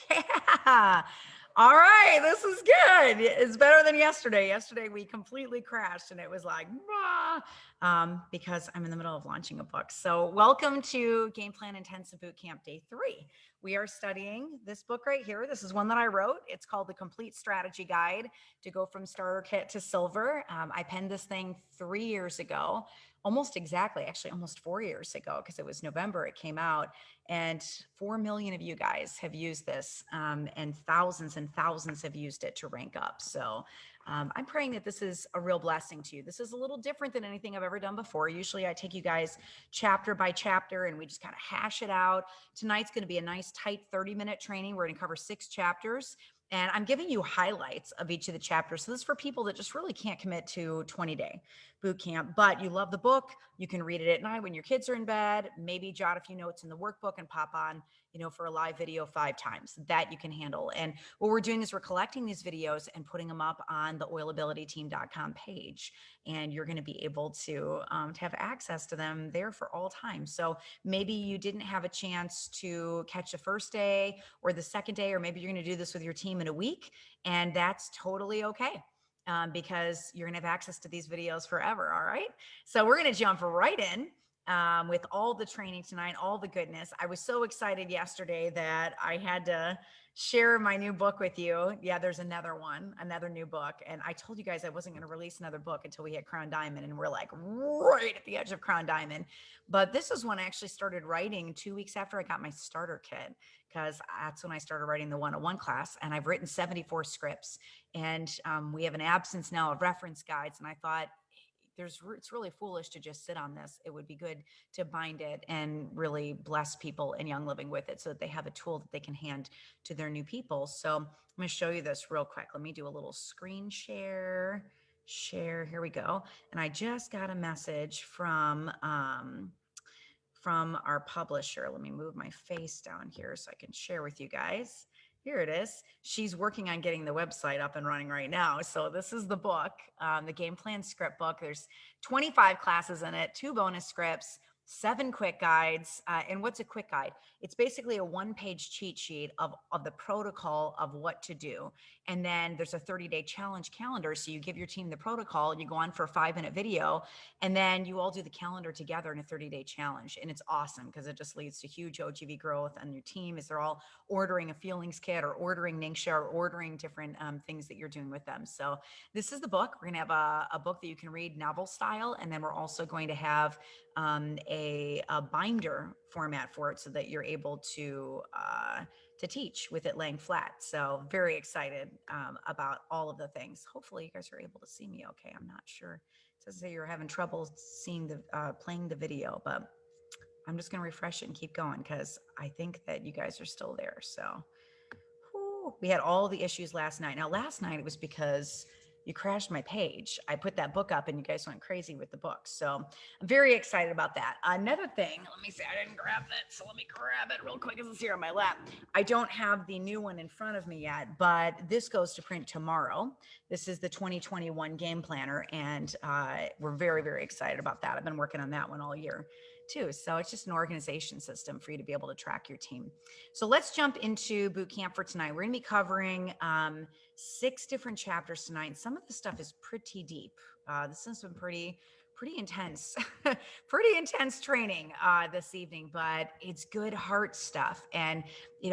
Yeah. All right. This is good. It's better than yesterday. Yesterday we completely crashed and it was like, because I'm in the middle of launching a book. So welcome to Gameplan Intensive Bootcamp Day 3. We are studying this book right here. This is one that I wrote. It's called The Complete Strategy Guide to Go from Starter Kit to Silver. I penned this thing 3 years ago, almost exactly, actually almost 4 years ago, because it was November it came out. And 4 million of you guys have used this, and thousands have used it to rank up. So I'm praying that this is a real blessing to you. This is a little different than anything I've ever done before. Usually I take you guys chapter by chapter and we just kind of hash it out. Tonight's going to be a nice tight 30-minute training. We're going to cover 6 chapters. And I'm giving you highlights of each of the chapters. So this is for people that just really can't commit to 20-day boot camp, but you love the book. You can read it at night when your kids are in bed, maybe jot a few notes in the workbook and pop on, for a live video 5 times. That you can handle. And what we're doing is we're collecting these videos and putting them up on the oilabilityteam.com page. And you're going to be able to have access to them there for all time. So maybe you didn't have a chance to catch the first day or the second day, or maybe you're going to do this with your team in a week, and that's totally okay. Because you're going to have access to these videos forever. All right. So we're going to jump right in with all the training tonight, all the goodness. I was so excited yesterday that I had to share my new book with you. Yeah, there's another new book. And I told you guys I wasn't going to release another book until we hit Crown Diamond. And we're like right at the edge of Crown Diamond. But this is when I actually started writing 2 weeks after I got my starter kit, because that's when I started writing the 101 class. And I've written 74 scripts. And we have an absence now of reference guides. And I thought it's really foolish to just sit on this. It would be good to bind it and really bless people in Young Living with it so that they have a tool that they can hand to their new people. So I'm going to show you this real quick. Let me do a little screen share. Here we go. And I just got a message from our publisher. Let me move my face down here so I can share with you guys. Here it is. She's working on getting the website up and running right now. So this is the book, the Game Plan script book. There's 25 classes in it, 2 bonus scripts, 7 quick guides. And what's a quick guide? It's basically a 1-page cheat sheet of the protocol of what to do. And then there's a 30-day challenge calendar. So you give your team the protocol, you go on for a 5-minute video, and then you all do the calendar together in a 30-day challenge. And it's awesome because it just leads to huge OGV growth on your team as they're all ordering a feelings kit or ordering Ningxia or ordering different things that you're doing with them. So this is the book. We're going to have a book that you can read novel style. And then we're also going to have a binder format for it so that you're able to teach with it laying flat. So very excited about all of the things. Hopefully you guys are able to see me okay. I'm not sure. It says that you're having trouble seeing the playing the video, but I'm just going to refresh it and keep going because I think that you guys are still there. So we had all the issues last night. Now, last night it was because you crashed my page. I put that book up and you guys went crazy with the book. So I'm very excited about that. Another thing, let me see, I didn't grab that. So let me grab it real quick as it's here on my lap. I don't have the new one in front of me yet, but this goes to print tomorrow. This is the 2021 Game Planner. And we're very, very excited about that. I've been working on that one all year too. So it's just an organization system for you to be able to track your team. So let's jump into boot camp for tonight. We're going to be covering 6 different chapters tonight. Some of the stuff is pretty deep. This has been pretty intense, pretty intense training this evening, but it's good heart stuff. And,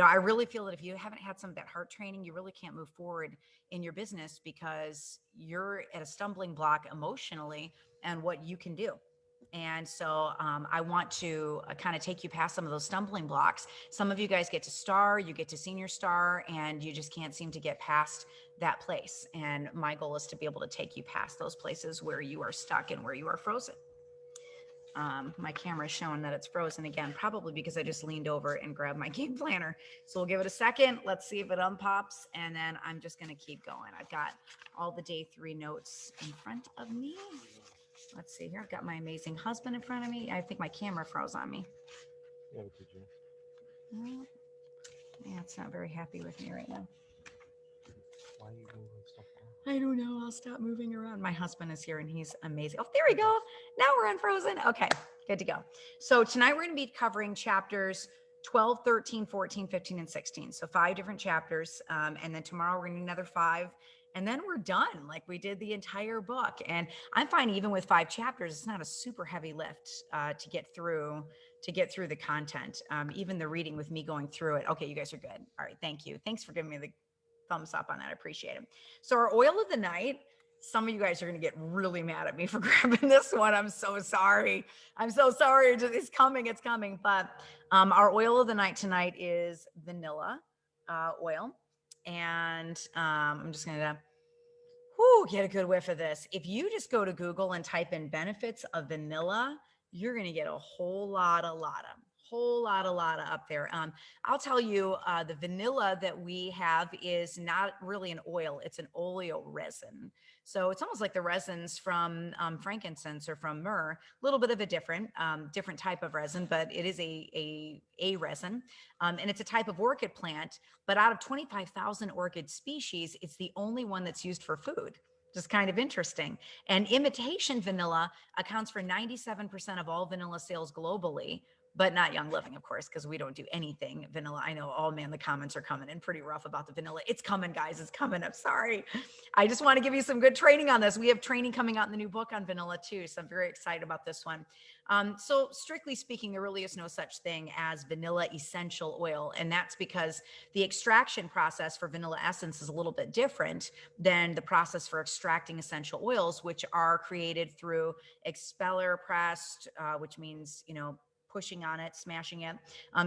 I really feel that if you haven't had some of that heart training, you really can't move forward in your business because you're at a stumbling block emotionally and what you can do. And so I want to kind of take you past some of those stumbling blocks. Some of you guys get to star, you get to senior star, and you just can't seem to get past that place. And my goal is to be able to take you past those places where you are stuck and where you are frozen. My camera is showing that it's frozen again, probably because I just leaned over and grabbed my game planner. So we'll give it a second. Let's see if it unpops. And then I'm just going to keep going. I've got all the day 3 notes in front of me. Let's see here. I've got my amazing husband in front of me. I think my camera froze on me. Yeah, did you? Well, yeah, it's not very happy with me right now. Why are you moving stuff around? I don't know. I'll stop moving around. My husband is here and he's amazing. Oh, there we go. Now we're unfrozen. Okay, good to go. So tonight we're going to be covering chapters 12, 13, 14, 15, and 16. So 5 different chapters. And then tomorrow we're going to do another 5. And then we're done. Like we did the entire book. And I'm finding even with 5 chapters, it's not a super heavy lift to get through the content. Even the reading with me going through it. Okay, you guys are good. All right, thank you. Thanks for giving me the thumbs up on that. I appreciate it. So our oil of the night, some of you guys are going to get really mad at me for grabbing this one. I'm so sorry. I'm so sorry. It's coming. It's coming. But our oil of the night tonight is vanilla oil. And I'm just going to get a good whiff of this. If you just go to Google and type in benefits of vanilla, you're going to get a whole lot of up there. I'll tell you, the vanilla that we have is not really an oil; it's an oleo resin. So it's almost like the resins from frankincense or from myrrh. A little bit of a different type of resin, but it is a resin, and it's a type of orchid plant. But out of 25,000 orchid species, it's the only one that's used for food. Just kind of interesting. And imitation vanilla accounts for 97% of all vanilla sales globally, but not Young Living, of course, because we don't do anything vanilla. I know, oh man, the comments are coming in pretty rough about the vanilla. It's coming, guys. It's coming. I'm sorry. I just want to give you some good training on this. We have training coming out in the new book on vanilla too. So I'm very excited about this one. So strictly speaking, there really is no such thing as vanilla essential oil. And that's because the extraction process for vanilla essence is a little bit different than the process for extracting essential oils, which are created through expeller pressed, which means, pushing on it, smashing it,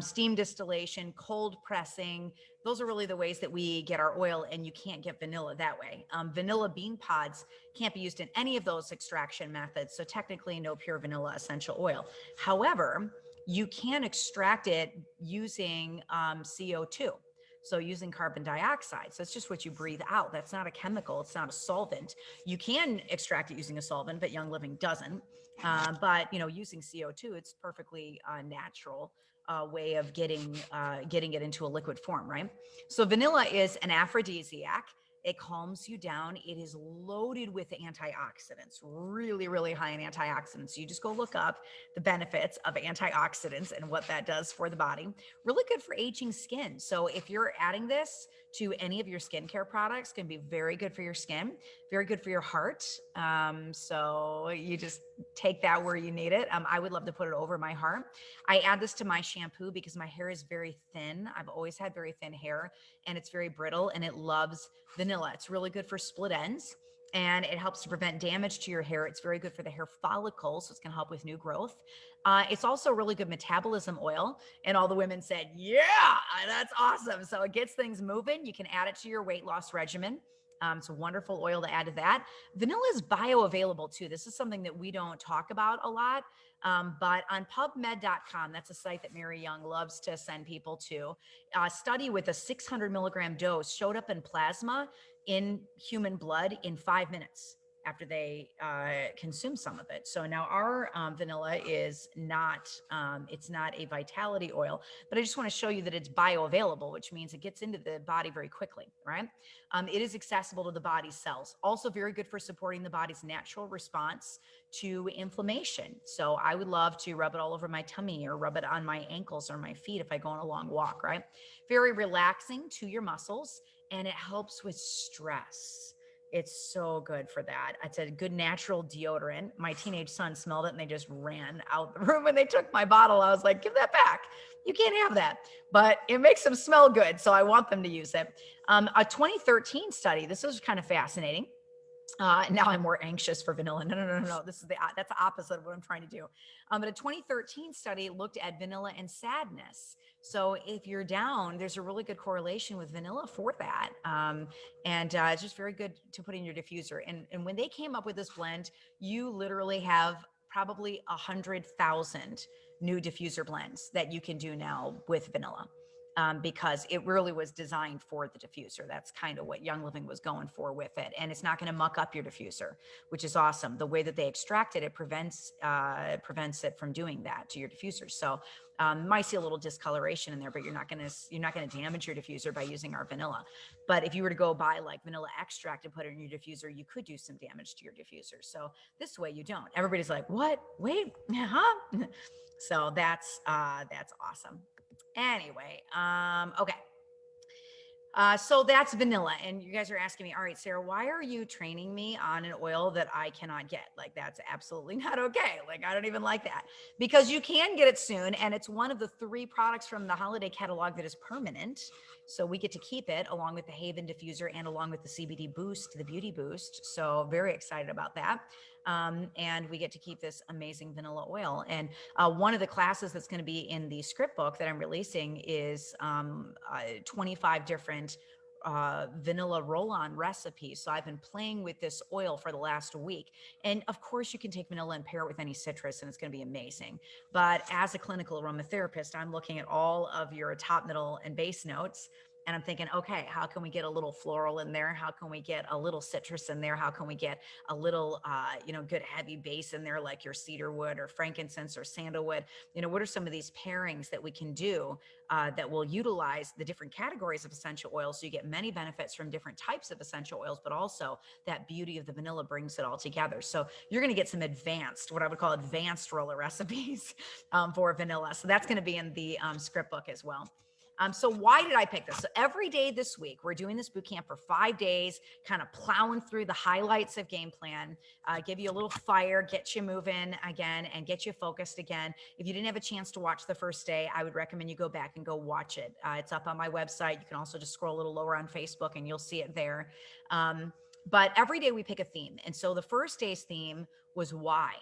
steam distillation, cold pressing. Those are really the ways that we get our oil, and you can't get vanilla that way. Vanilla bean pods can't be used in any of those extraction methods, so technically no pure vanilla essential oil. However, you can extract it using CO2. So using carbon dioxide. So it's just what you breathe out. That's not a chemical. It's not a solvent. You can extract it using a solvent, but Young Living doesn't. But using CO2, it's perfectly natural way of getting it into a liquid form, right? So vanilla is an aphrodisiac. It calms you down. It is loaded with antioxidants, really, really high in antioxidants. You just go look up the benefits of antioxidants and what that does for the body. Really good for aging skin. So if you're adding this to any of your skincare products, can be very good for your skin, very good for your heart. So you just take that where you need it. I would love to put it over my heart. I add this to my shampoo because my hair is very thin. I've always had very thin hair, and it's very brittle, and it loves vanilla. It's really good for split ends, and it helps to prevent damage to your hair. It's very good for the hair follicles, so it's going to help with new growth. It's also a really good metabolism oil. And all the women said, yeah, that's awesome. So it gets things moving. You can add it to your weight loss regimen. It's a wonderful oil to add to that. Vanilla is bioavailable too. This is something that we don't talk about a lot. But on pubmed.com, that's a site that Mary Young loves to send people to. A study with a 600 milligram dose showed up in plasma in human blood in 5 minutes after they consume some of it. So now our vanilla is not, it's not a vitality oil, but I just want to show you that it's bioavailable, which means it gets into the body very quickly, right? It is accessible to the body's cells. Also very good for supporting the body's natural response to inflammation. So I would love to rub it all over my tummy or rub it on my ankles or my feet if I go on a long walk, right? Very relaxing to your muscles, and it helps with stress. It's so good for that. It's a good natural deodorant. My teenage son smelled it and they just ran out the room when they took my bottle. I was like, give that back. You can't have that. But it makes them smell good, so I want them to use it. A 2013 study, this was kind of fascinating. Now I'm more anxious for vanilla. No. That's the opposite of what I'm trying to do. But a 2013 study looked at vanilla and sadness. So if you're down, there's a really good correlation with vanilla for that. And it's just very good to put in your diffuser. And when they came up with this blend, you literally have probably 100,000 new diffuser blends that you can do now with vanilla. Because it really was designed for the diffuser. That's kind of what Young Living was going for with it. And it's not going to muck up your diffuser, which is awesome. The way that they extract it, it prevents it from doing that to your diffuser. So might see a little discoloration in there, but you're not going to damage your diffuser by using our vanilla. But if you were to go buy like vanilla extract and put it in your diffuser, you could do some damage to your diffuser. So this way you don't. Everybody's like, what? Wait, huh? So that's awesome. Anyway, okay. So that's vanilla. And you guys are asking me, all right, Sarah, why are you training me on an oil that I cannot get? Like, that's absolutely not okay. Like, I don't even like that, because you can get it soon. And it's one of the 3 products from the holiday catalog that is permanent. So we get to keep it along with the Haven diffuser and along with the CBD boost, the beauty boost. So very excited about that. And we get to keep this amazing vanilla oil. And one of the classes that's going to be in the script book that I'm releasing is 25 different vanilla roll-on recipes. So I've been playing with this oil for the last week. And of course you can take vanilla and pair it with any citrus and it's going to be amazing. But as a clinical aromatherapist, I'm looking at all of your top, middle, and base notes. And I'm thinking, okay, how can we get a little floral in there? How can we get a little citrus in there? How can we get a little, good heavy base in there, like your cedarwood or frankincense or sandalwood? What are some of these pairings that we can do that will utilize the different categories of essential oils, so you get many benefits from different types of essential oils, but also that beauty of the vanilla brings it all together. So you're going to get some advanced, what I would call advanced roller recipes for vanilla. So that's going to be in the script book as well. So why did I pick this? So every day this week, we're doing this boot camp for 5 days, kind of plowing through the highlights of Game Plan, give you a little fire, get you moving again, and get you focused again. If you didn't have a chance to watch the first day, I would recommend you go back and go watch it. It's up on my website. You can also just scroll a little lower on Facebook and you'll see it there. But every day we pick a theme. And so the first day's theme was why.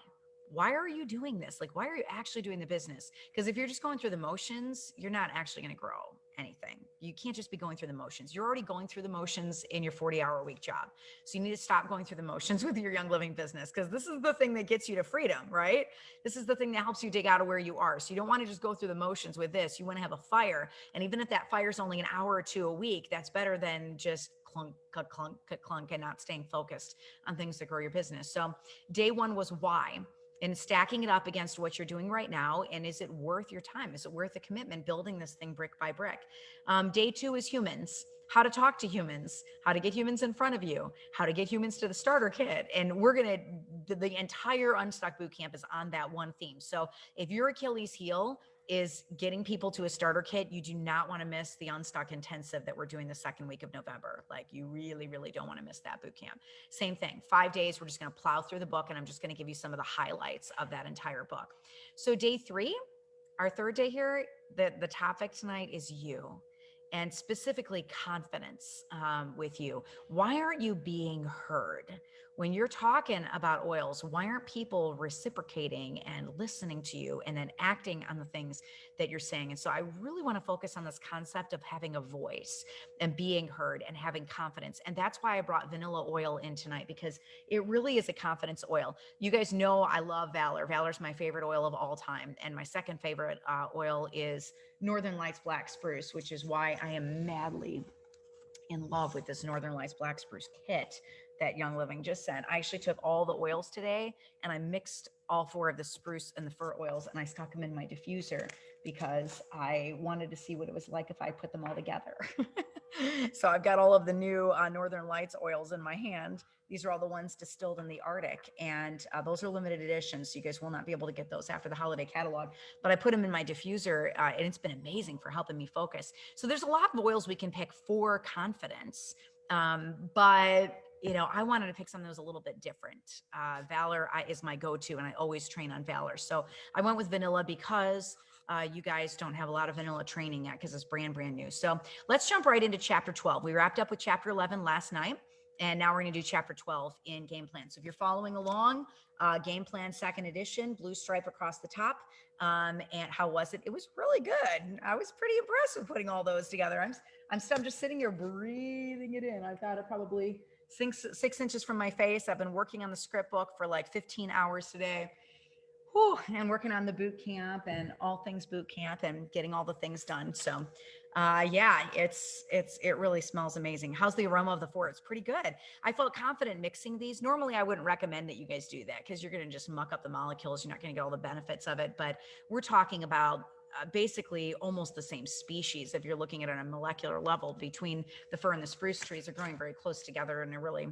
Why are you doing this? Like, why are you actually doing the business? Because if you're just going through the motions, you're not actually going to grow anything. You can't just be going through the motions. You're already going through the motions in your 40-hour-a-week job. So you need to stop going through the motions with your Young Living business, because this is the thing that gets you to freedom, right? This is the thing that helps you dig out of where you are. So you don't want to just go through the motions with this. You want to have a fire. And even if that fire is only an hour or 2 a week, that's better than just clunk, clunk, clunk, and not staying focused on things that grow your business. So day 1 was why, and stacking it up against what you're doing right now. And is it worth your time? Is it worth the commitment building this thing brick by brick? Day 2 is humans. How to talk to humans, how to get humans in front of you, how to get humans to the starter kit. And we're going to, the entire Unstuck Bootcamp is on that one theme. So if your Achilles heel is getting people to a starter kit, you do not want to miss the Unstuck Intensive that we're doing the second week of November. Like, you really, really don't want to miss that boot camp. Same thing, 5 days, we're just going to plow through the book, and I'm just going to give you some of the highlights of that entire book. So day 3, our third day here, the topic tonight is you, and specifically confidence with you. Why aren't you being heard? When you're talking about oils, why aren't people reciprocating and listening to you and then acting on the things that you're saying? And so I really want to focus on this concept of having a voice and being heard and having confidence. And that's why I brought vanilla oil in tonight, because it really is a confidence oil. You guys know I love Valor. Valor's my favorite oil of all time. And my second favorite oil is Northern Lights Black Spruce, which is why I am madly in love with this Northern Lights Black Spruce kit that Young Living just sent. I actually took all the oils today and I mixed all 4 of the spruce and the fir oils, and I stuck them in my diffuser because I wanted to see what it was like if I put them all together. So I've got all of the new Northern Lights oils in my hand. These are all the ones distilled in the Arctic, and those are limited editions, so you guys will not be able to get those after the holiday catalog. But I put them in my diffuser, and it's been amazing for helping me focus. So there's a lot of oils we can pick for confidence, but I wanted to pick something that was a little bit different. Valor is my go-to, and I always train on Valor. So I went with vanilla because you guys don't have a lot of vanilla training yet, because it's brand new. So let's jump right into chapter 12. We wrapped up with chapter 11 last night, and now we're going to do chapter 12 in Game Plan. So if you're following along, Game Plan second edition, blue stripe across the top. And how was it? It was really good. I was pretty impressed with putting all those together. I'm just sitting here breathing it in. I've got it probably 6 inches from my face. I've been working on the script book for like 15 hours today. Whew, and working on the boot camp and all things boot camp and getting all the things done. So yeah, it really smells amazing. How's the aroma of the 4? It's pretty good. I felt confident mixing these. Normally I wouldn't recommend that you guys do that, because you're going to just muck up the molecules. You're not going to get all the benefits of it, but we're talking about basically almost the same species. If you're looking at it on a molecular level, between the fir and the spruce trees are growing very close together, and they're really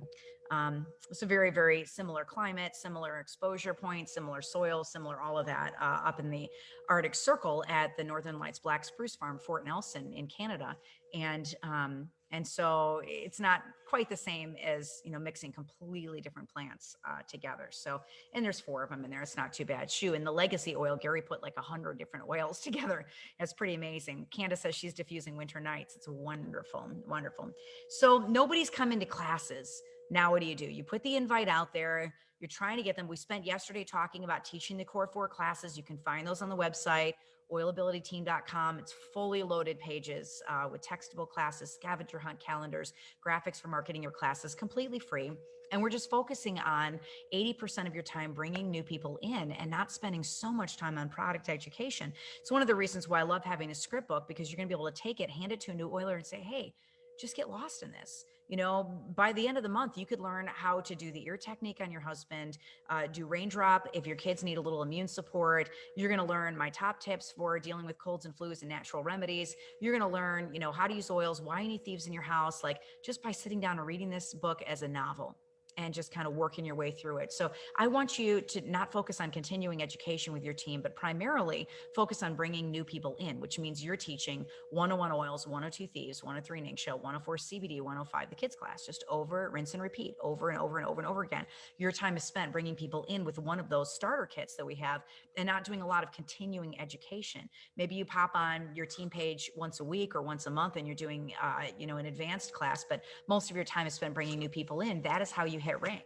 It's a very, very similar climate, similar exposure points, similar soil, similar all of that up in the Arctic Circle at the Northern Lights Black Spruce Farm, Fort Nelson in Canada. And so it's not quite the same as, mixing completely different plants together. So, and there's 4 of them in there. It's not too bad. Shoe, and the legacy oil, Gary put like 100 different oils together. That's pretty amazing. Candace says she's diffusing winter nights. It's wonderful, wonderful. So nobody's come into classes. Now, what do? You put the invite out there. You're trying to get them. We spent yesterday talking about teaching the core 4 classes. You can find those on the website, oilabilityteam.com. It's fully loaded pages with textable classes, scavenger hunt calendars, graphics for marketing your classes, completely free. And we're just focusing on 80% of your time bringing new people in and not spending so much time on product education. It's one of the reasons why I love having a script book, because you're going to be able to take it, hand it to a new oiler and say, hey, just get lost in this. By the end of the month, you could learn how to do the ear technique on your husband, do raindrop if your kids need a little immune support. You're going to learn my top tips for dealing with colds and flus and natural remedies. You're going to learn, how to use oils, why you need thieves in your house, like just by sitting down and reading this book as a novel and just kind of working your way through it. So I want you to not focus on continuing education with your team, but primarily focus on bringing new people in, which means you're teaching 101 oils, 102 thieves, 103 Ningxia, 104 CBD, 105 the kids class, just over, rinse and repeat, over and over and over and over again. Your time is spent bringing people in with one of those starter kits that we have and not doing a lot of continuing education. Maybe you pop on your team page once a week or once a month and you're doing, an advanced class, but most of your time is spent bringing new people in. That is how you hit rank,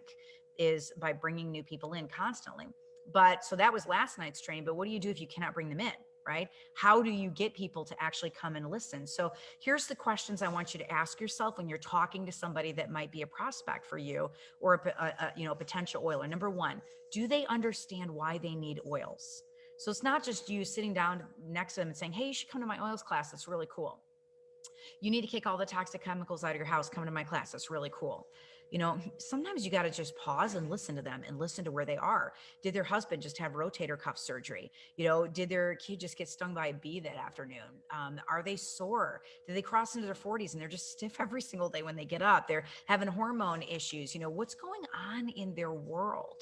is by bringing new people in constantly. But so that was last night's training. But what do you do if you cannot bring them in, right? How do you get people to actually come and listen? So here's the questions I want you to ask yourself when you're talking to somebody that might be a prospect for you or a potential oiler. Number 1, do they understand why they need oils? So it's not just you sitting down next to them and saying, hey, you should come to my oils class. That's really cool. You need to kick all the toxic chemicals out of your house. Come to my class. That's really cool. Sometimes you got to just pause and listen to them and listen to where they are. Did their husband just have rotator cuff surgery? Did their kid just get stung by a bee that afternoon? Are they sore? Did they cross into their 40s and they're just stiff every single day when they get up? They're having hormone issues. What's going on in their world?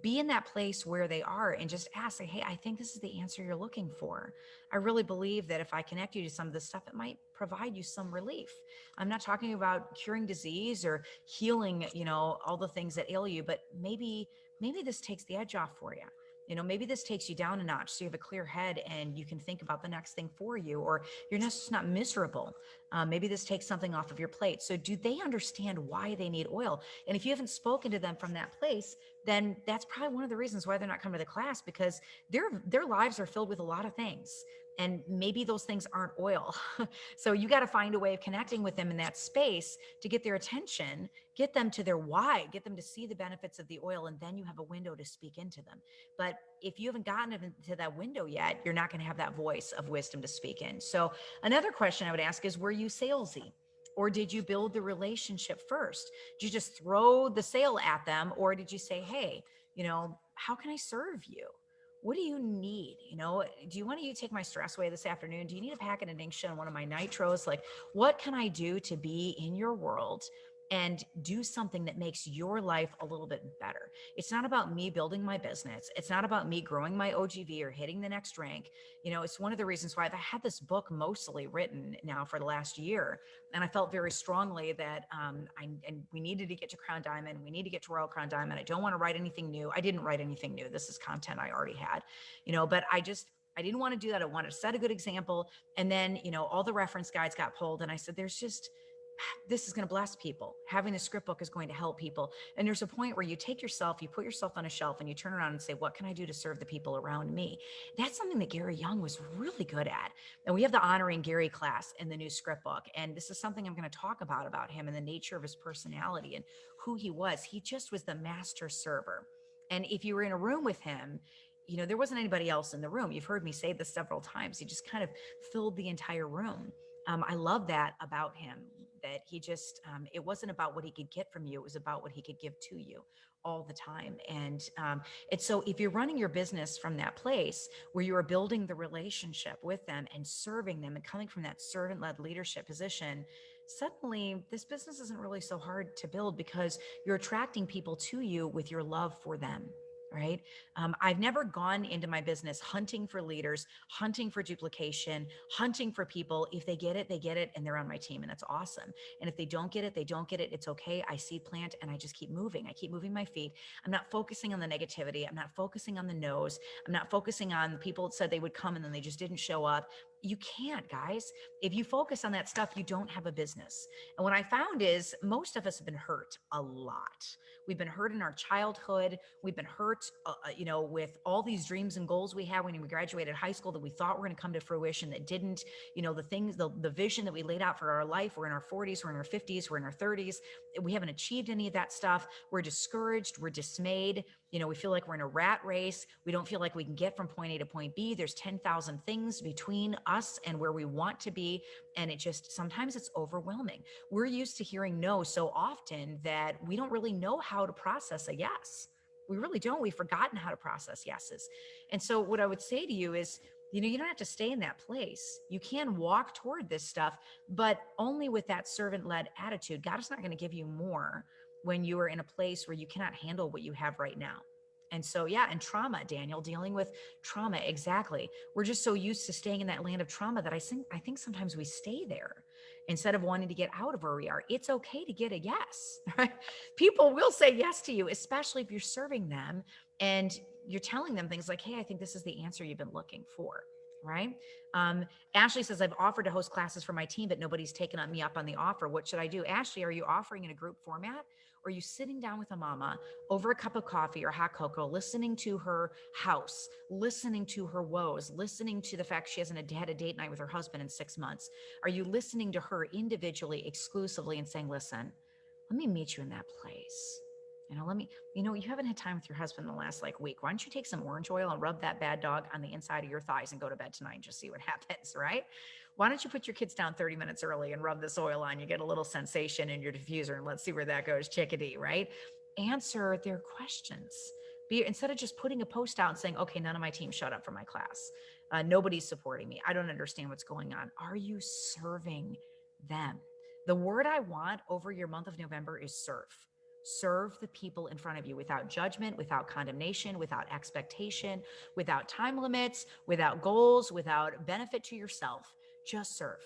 Be in that place where they are and just ask, say, hey, I think this is the answer you're looking for. I really believe that if I connect you to some of this stuff, it might provide you some relief. I'm not talking about curing disease or healing, all the things that ail you, but maybe this takes the edge off for you. Maybe this takes you down a notch so you have a clear head and you can think about the next thing for you, or you're just not miserable. Maybe this takes something off of your plate. So do they understand why they need oil? And if you haven't spoken to them from that place, then that's probably one of the reasons why they're not coming to the class, because their lives are filled with a lot of things. And maybe those things aren't oil. So you got to find a way of connecting with them in that space to get their attention, get them to their why, get them to see the benefits of the oil, and then you have a window to speak into them. But if you haven't gotten into that window yet, you're not going to have that voice of wisdom to speak in. So another question I would ask is, were you salesy? Or did you build the relationship first? Did you just throw the sale at them? Or did you say, hey, how can I serve you? What do you need? Do you want to take my stress away this afternoon? Do you need a packet of Ningxia and one of my nitros? Like, what can I do to be in your world and do something that makes your life a little bit better? It's not about me building my business. It's not about me growing my OGV or hitting the next rank. It's one of the reasons why I've had this book mostly written now for the last year. And I felt very strongly that we needed to get to Crown Diamond. We need to get to Royal Crown Diamond. I don't want to write anything new. I didn't write anything new. This is content I already had, but I didn't want to do that. I wanted to set a good example. And then, all the reference guides got pulled. And I said, this is going to bless people. Having a script book is going to help people. And there's a point where you put yourself on a shelf and you turn around and say, what can I do to serve the people around me? That's something that Gary Young was really good at. And we have the Honoring Gary class in the new script book. And this is something I'm going to talk about him and the nature of his personality and who he was. He just was the master server. And if you were in a room with him, there wasn't anybody else in the room. You've heard me say this several times. He just kind of filled the entire room. I love that about him. that he just, it wasn't about what he could get from you. It was about what he could give to you all the time. And it's so if you're running your business from that place where you are building the relationship with them and serving them and coming from that servant-led leadership position, suddenly this business isn't really so hard to build because you're attracting people to you with your love for them. Right. I've never gone into my business hunting for leaders, hunting for duplication, hunting for people. If they get it, they get it, and they're on my team, and that's awesome. And if they don't get it, they don't get it. It's okay. I seed plant and I just keep moving. I keep moving my feet. I'm not focusing on the negativity. I'm not focusing on the no's. I'm not focusing on the people that said they would come and then they just didn't show up. You can't, guys. If you focus on that stuff, you don't have a business. And what I found is most of us have been hurt a lot. We've been hurt in our childhood. We've been hurt, with all these dreams and goals we had when we graduated high school that we thought were going to come to fruition that didn't. The things, the vision that we laid out for our life, we're in our 40s, we're in our 50s, we're in our 30s. We haven't achieved any of that stuff. We're discouraged. We're dismayed. We feel like we're in a rat race. We don't feel like we can get from point A to point B. There's 10,000 things between us and where we want to be. And sometimes it's overwhelming. We're used to hearing no so often that we don't really know how to process a yes. We really don't. We've forgotten how to process yeses. And so what I would say to you is, you don't have to stay in that place. You can walk toward this stuff, but only with that servant-led attitude. God is not going to give you more when you are in a place where you cannot handle what you have right now. And so, yeah, and trauma, Daniel, dealing with trauma, exactly. We're just so used to staying in that land of trauma that I think sometimes we stay there instead of wanting to get out of where we are. It's okay to get a yes, right? People will say yes to you, especially if you're serving them and you're telling them things like, hey, I think this is the answer you've been looking for, right? Ashley says, I've offered to host classes for my team, but nobody's taken me up on the offer. What should I do? Ashley, are you offering in a group format? Or are you sitting down with a mama over a cup of coffee or hot cocoa, listening to her house, listening to her woes, listening to the fact she hasn't had a date night with her husband in 6 months? Are you listening to her individually, exclusively, and saying, listen, let me meet you in that place? You haven't had time with your husband in the last week. Why don't you take some orange oil and rub that bad dog on the inside of your thighs and go to bed tonight and just see what happens, right? Why don't you put your kids down 30 minutes early and rub this oil on? You get a little sensation in your diffuser and let's see where that goes, chickadee, right? Answer their questions. Instead of just putting a post out and saying, okay, none of my team showed up for my class. Nobody's supporting me. I don't understand what's going on. Are you serving them? The word I want over your month of November is serve. Serve the people in front of you without judgment, without condemnation, without expectation, without time limits, without goals, without benefit to yourself. Just serve.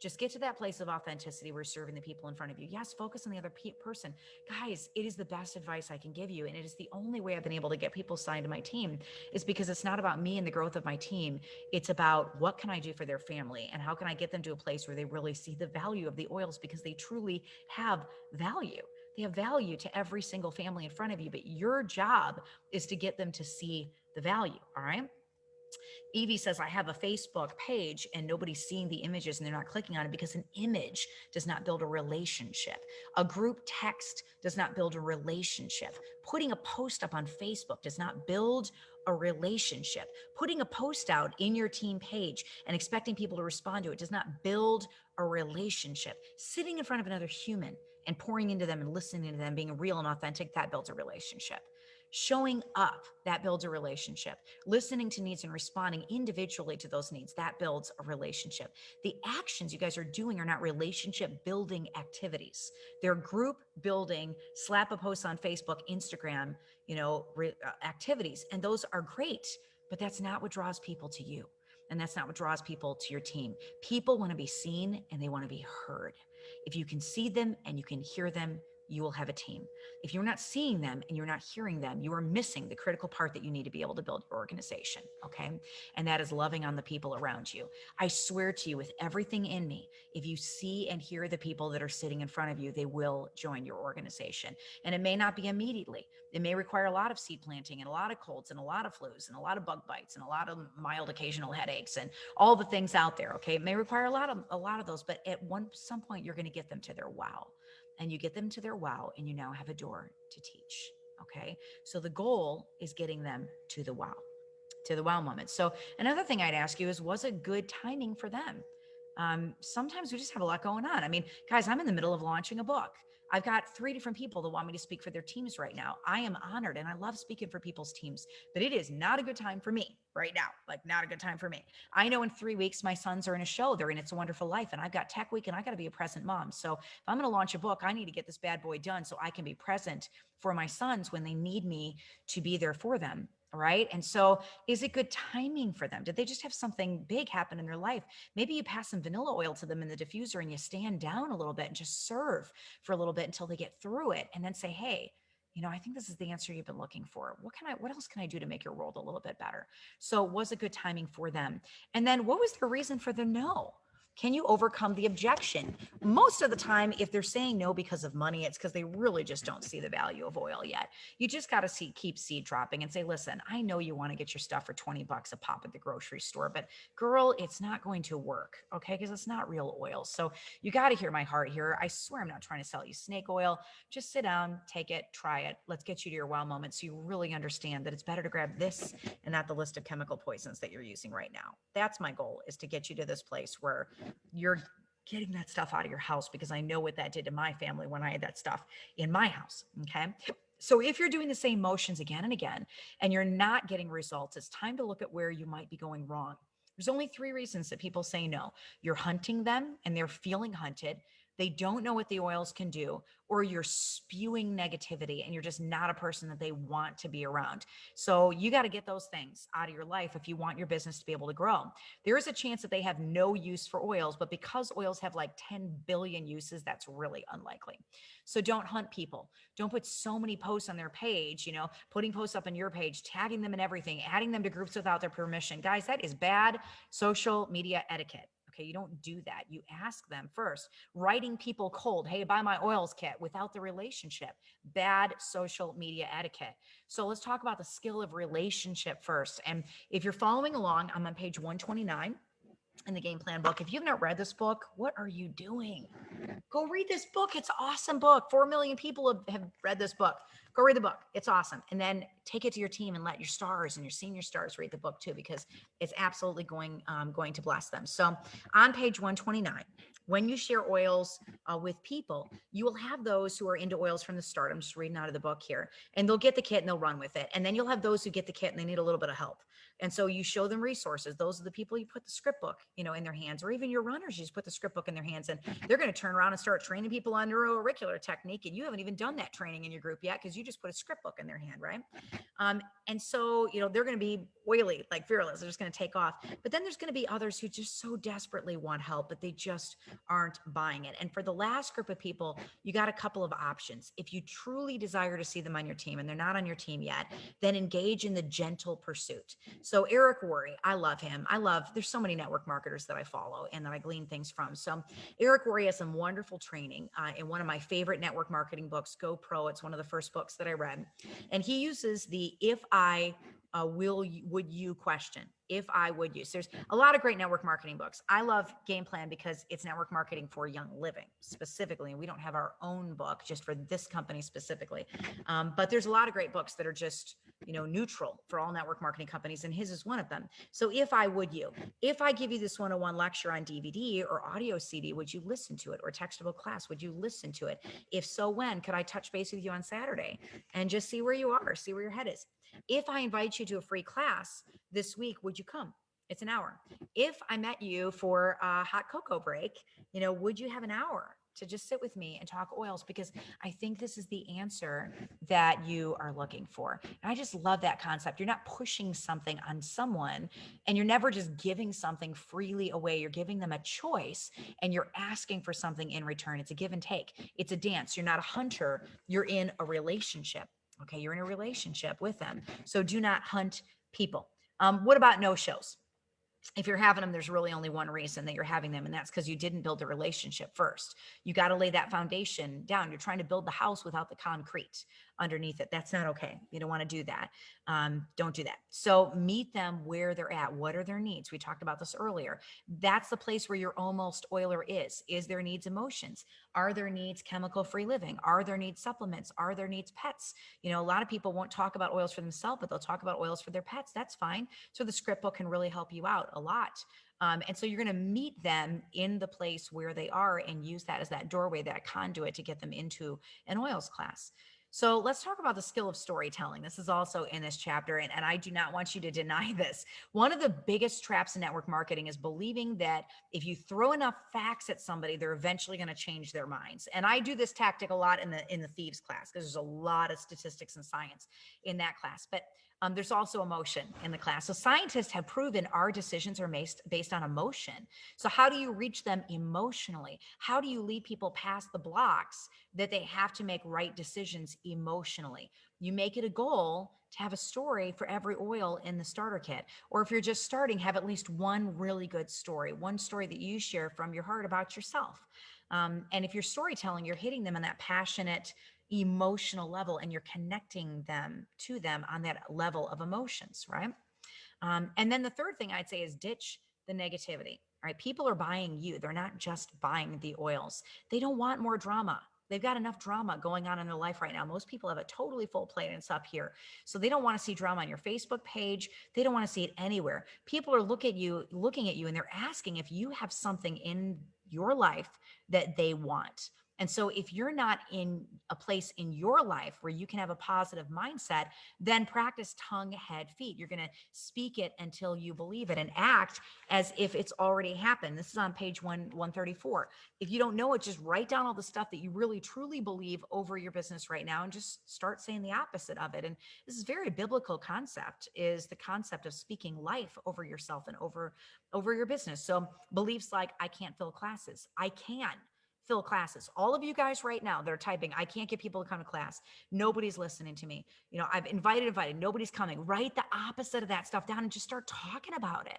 Just get to that place of authenticity where you're serving the people in front of you. Yes, focus on the other person. Guys, it is the best advice I can give you. And it is the only way I've been able to get people signed to my team is because it's not about me and the growth of my team. It's about what can I do for their family and how can I get them to a place where they really see the value of the oils because they truly have value. They have value to every single family in front of you, but your job is to get them to see the value. All right. Evie says, I have a Facebook page and nobody's seeing the images and they're not clicking on it because an image does not build a relationship. A group text does not build a relationship. Putting a post up on Facebook does not build a relationship. Putting a post out in your team page and expecting people to respond to it does not build a relationship. Sitting in front of another human and pouring into them and listening to them, being real and authentic, that builds a relationship. Showing up, that builds a relationship. Listening to needs and responding individually to those needs, that builds a relationship. The actions you guys are doing are not relationship building activities. They're group building, slap a post on Facebook, Instagram, activities. And those are great, but that's not what draws people to you. And that's not what draws people to your team. People want to be seen and they want to be heard. If you can see them and you can hear them, you will have a team. If you're not seeing them and you're not hearing them, you are missing the critical part that you need to be able to build your organization, okay? And that is loving on the people around you. I swear to you with everything in me, if you see and hear the people that are sitting in front of you, they will join your organization. And it may not be immediately. It may require a lot of seed planting and a lot of colds and a lot of flus and a lot of bug bites and a lot of mild occasional headaches and all the things out there, okay? It may require a lot of those, but at some point you're going to get them to their wow. And you get them to their wow, and you now have a door to teach. Okay. So the goal is getting them to the wow moment. So another thing I'd ask you is, was it good timing for them? Sometimes we just have a lot going on. I mean, guys, I'm in the middle of launching a book. I've got 3 different people that want me to speak for their teams right now. I am honored and I love speaking for people's teams, but it is not a good time for me right now. Like, not a good time for me. I know in 3 weeks, my sons are in a show. They're in It's a Wonderful Life, and I've got Tech Week, and I got to be a present mom. So if I'm going to launch a book, I need to get this bad boy done so I can be present for my sons when they need me to be there for them. Right. And so, is it good timing for them? Did they just have something big happen in their life? Maybe you pass some vanilla oil to them in the diffuser and you stand down a little bit and just serve for a little bit until they get through it, and then say, hey, I think this is the answer you've been looking for. What else can I do to make your world a little bit better? So was it good timing for them? And then what was the reason for the no? Can you overcome the objection? Most of the time, if they're saying no because of money, it's because they really just don't see the value of oil yet. You just got to keep seed dropping and say, listen, I know you want to get your stuff for 20 bucks a pop at the grocery store, but girl, it's not going to work. Okay. Because it's not real oil. So you got to hear my heart here. I swear I'm not trying to sell you snake oil. Just sit down, take it, try it. Let's get you to your wow moment so you really understand that it's better to grab this and not the list of chemical poisons that you're using right now. That's my goal, is to get you to this place where you're getting that stuff out of your house, because I know what that did to my family when I had that stuff in my house. Okay. So if you're doing the same motions again and again and you're not getting results, it's time to look at where you might be going wrong. There's only 3 reasons that people say no. You're hunting them and they're feeling hunted. They don't know what the oils can do, or you're spewing negativity and you're just not a person that they want to be around. So you got to get those things out of your life if you want your business to be able to grow. There is a chance that they have no use for oils, but because oils have like 10 billion uses, that's really unlikely. So don't hunt people. Don't put so many posts on their page, putting posts up on your page, tagging them in everything, adding them to groups without their permission. Guys, that is bad social media etiquette. Okay, you don't do that. You ask them first. Writing people cold, hey, buy my oils kit, without the relationship. Bad social media etiquette. So let's talk about the skill of relationship first. And if you're following along, I'm on page 129 in the game plan book. If you've not read this book, what are you doing? Go read this book. It's an awesome book. 4 million people have read this book. Go read the book. It's awesome. And then take it to your team and let your stars and your senior stars read the book too, because it's absolutely going to bless them. So on page 129, when you share oils with people, you will have those who are into oils from the start. I'm just reading out of the book here, and they'll get the kit and they'll run with it. And then you'll have those who get the kit and they need a little bit of help. And so you show them resources. Those are the people you put the script book, in their hands, or even your runners, you just put the script book in their hands, and they're going to turn around and start training people on neuroauricular technique. And you haven't even done that training in your group yet, because you just put a script book in their hand, right? And so, they're going to be oily, like fearless. They're just going to take off. But then there's going to be others who just so desperately want help, but they just aren't buying it. And for the last group of people, you got a couple of options. If you truly desire to see them on your team and they're not on your team yet, then engage in the gentle pursuit. So Eric Worre, I love him. There's so many network marketers that I follow and that I glean things from. So Eric Worre has some wonderful training in one of my favorite network marketing books, Go Pro. It's one of the first books that I read. And he uses the if I would you question. If I would use. There's a lot of great network marketing books. I love Game Plan because it's network marketing for young living specifically. And we don't have our own book just for this company specifically. But there's a lot of great books that are just, neutral for all network marketing companies. And his is one of them. So if I would you, if I give you this 101 lecture on DVD or audio CD, would you listen to it? Or textable class, would you listen to it? If so, when? Could I touch base with you on Saturday and just see where you are, see where your head is? If I invite you to a free class this week, would you come? It's an hour. If I met you for a hot cocoa break, would you have an hour to just sit with me and talk oils? Because I think this is the answer that you are looking for. And I just love that concept. You're not pushing something on someone, and you're never just giving something freely away. You're giving them a choice and you're asking for something in return. It's a give and take. It's a dance. You're not a hunter. You're in a relationship. Okay. You're in a relationship with them. So do not hunt people. What about no shows? If you're having them, there's really only one reason that you're having them, and that's because you didn't build a relationship first. You got to lay that foundation down. You're trying to build the house without the concrete underneath it. That's not okay. You don't want to do that. Don't do that. So meet them where they're at. What are their needs? We talked about this earlier. That's the place where your almost oiler is. Is their needs emotions? Are their needs chemical-free living? Are their needs supplements? Are their needs pets? A lot of people won't talk about oils for themselves, but they'll talk about oils for their pets. That's fine. So the script book can really help you out a lot. And so you're going to meet them in the place where they are and use that as that doorway, that conduit to get them into an oils class. So let's talk about the skill of storytelling. This is also in this chapter, and I do not want you to deny this. One of the biggest traps in network marketing is believing that if you throw enough facts at somebody, they're eventually going to change their minds. And I do this tactic a lot in the thieves class because there's a lot of statistics and science in that class. But there's also emotion in the class. So scientists have proven our decisions are based on emotion. So how do you reach them emotionally? How do you lead people past the blocks that they have to make right decisions emotionally? You make it a goal to have a story for every oil in the starter kit. Or if you're just starting, have at least one really good story, one story that you share from your heart about yourself. And if you're storytelling, you're hitting them on that passionate, emotional level, and you're connecting them to them on that level of emotions, right? And then the third thing I'd say is ditch the negativity. Right? People are buying you. They're not just buying the oils. They don't want more drama. They've got enough drama going on in their life right now. Most people have a totally full plate and it's up here. So they don't want to see drama on your Facebook page. They don't want to see it anywhere. People are looking at you and they're asking if you have something in your life that they want. And so if you're not in a place in your life where you can have a positive mindset, then practice tongue, head, feet. You're going to speak it until you believe it and act as if it's already happened. This is on page 134. If you don't know it, just write down all the stuff that you really truly believe over your business right now and just start saying the opposite of it. And this is a very biblical concept, is the concept of speaking life over yourself and over your business. So beliefs like, I can't fill classes. I can fill classes. All of you guys right now that are typing, I can't get people to come to class. Nobody's listening to me. I've invited, nobody's coming. Write the opposite of that stuff down and just start talking about it.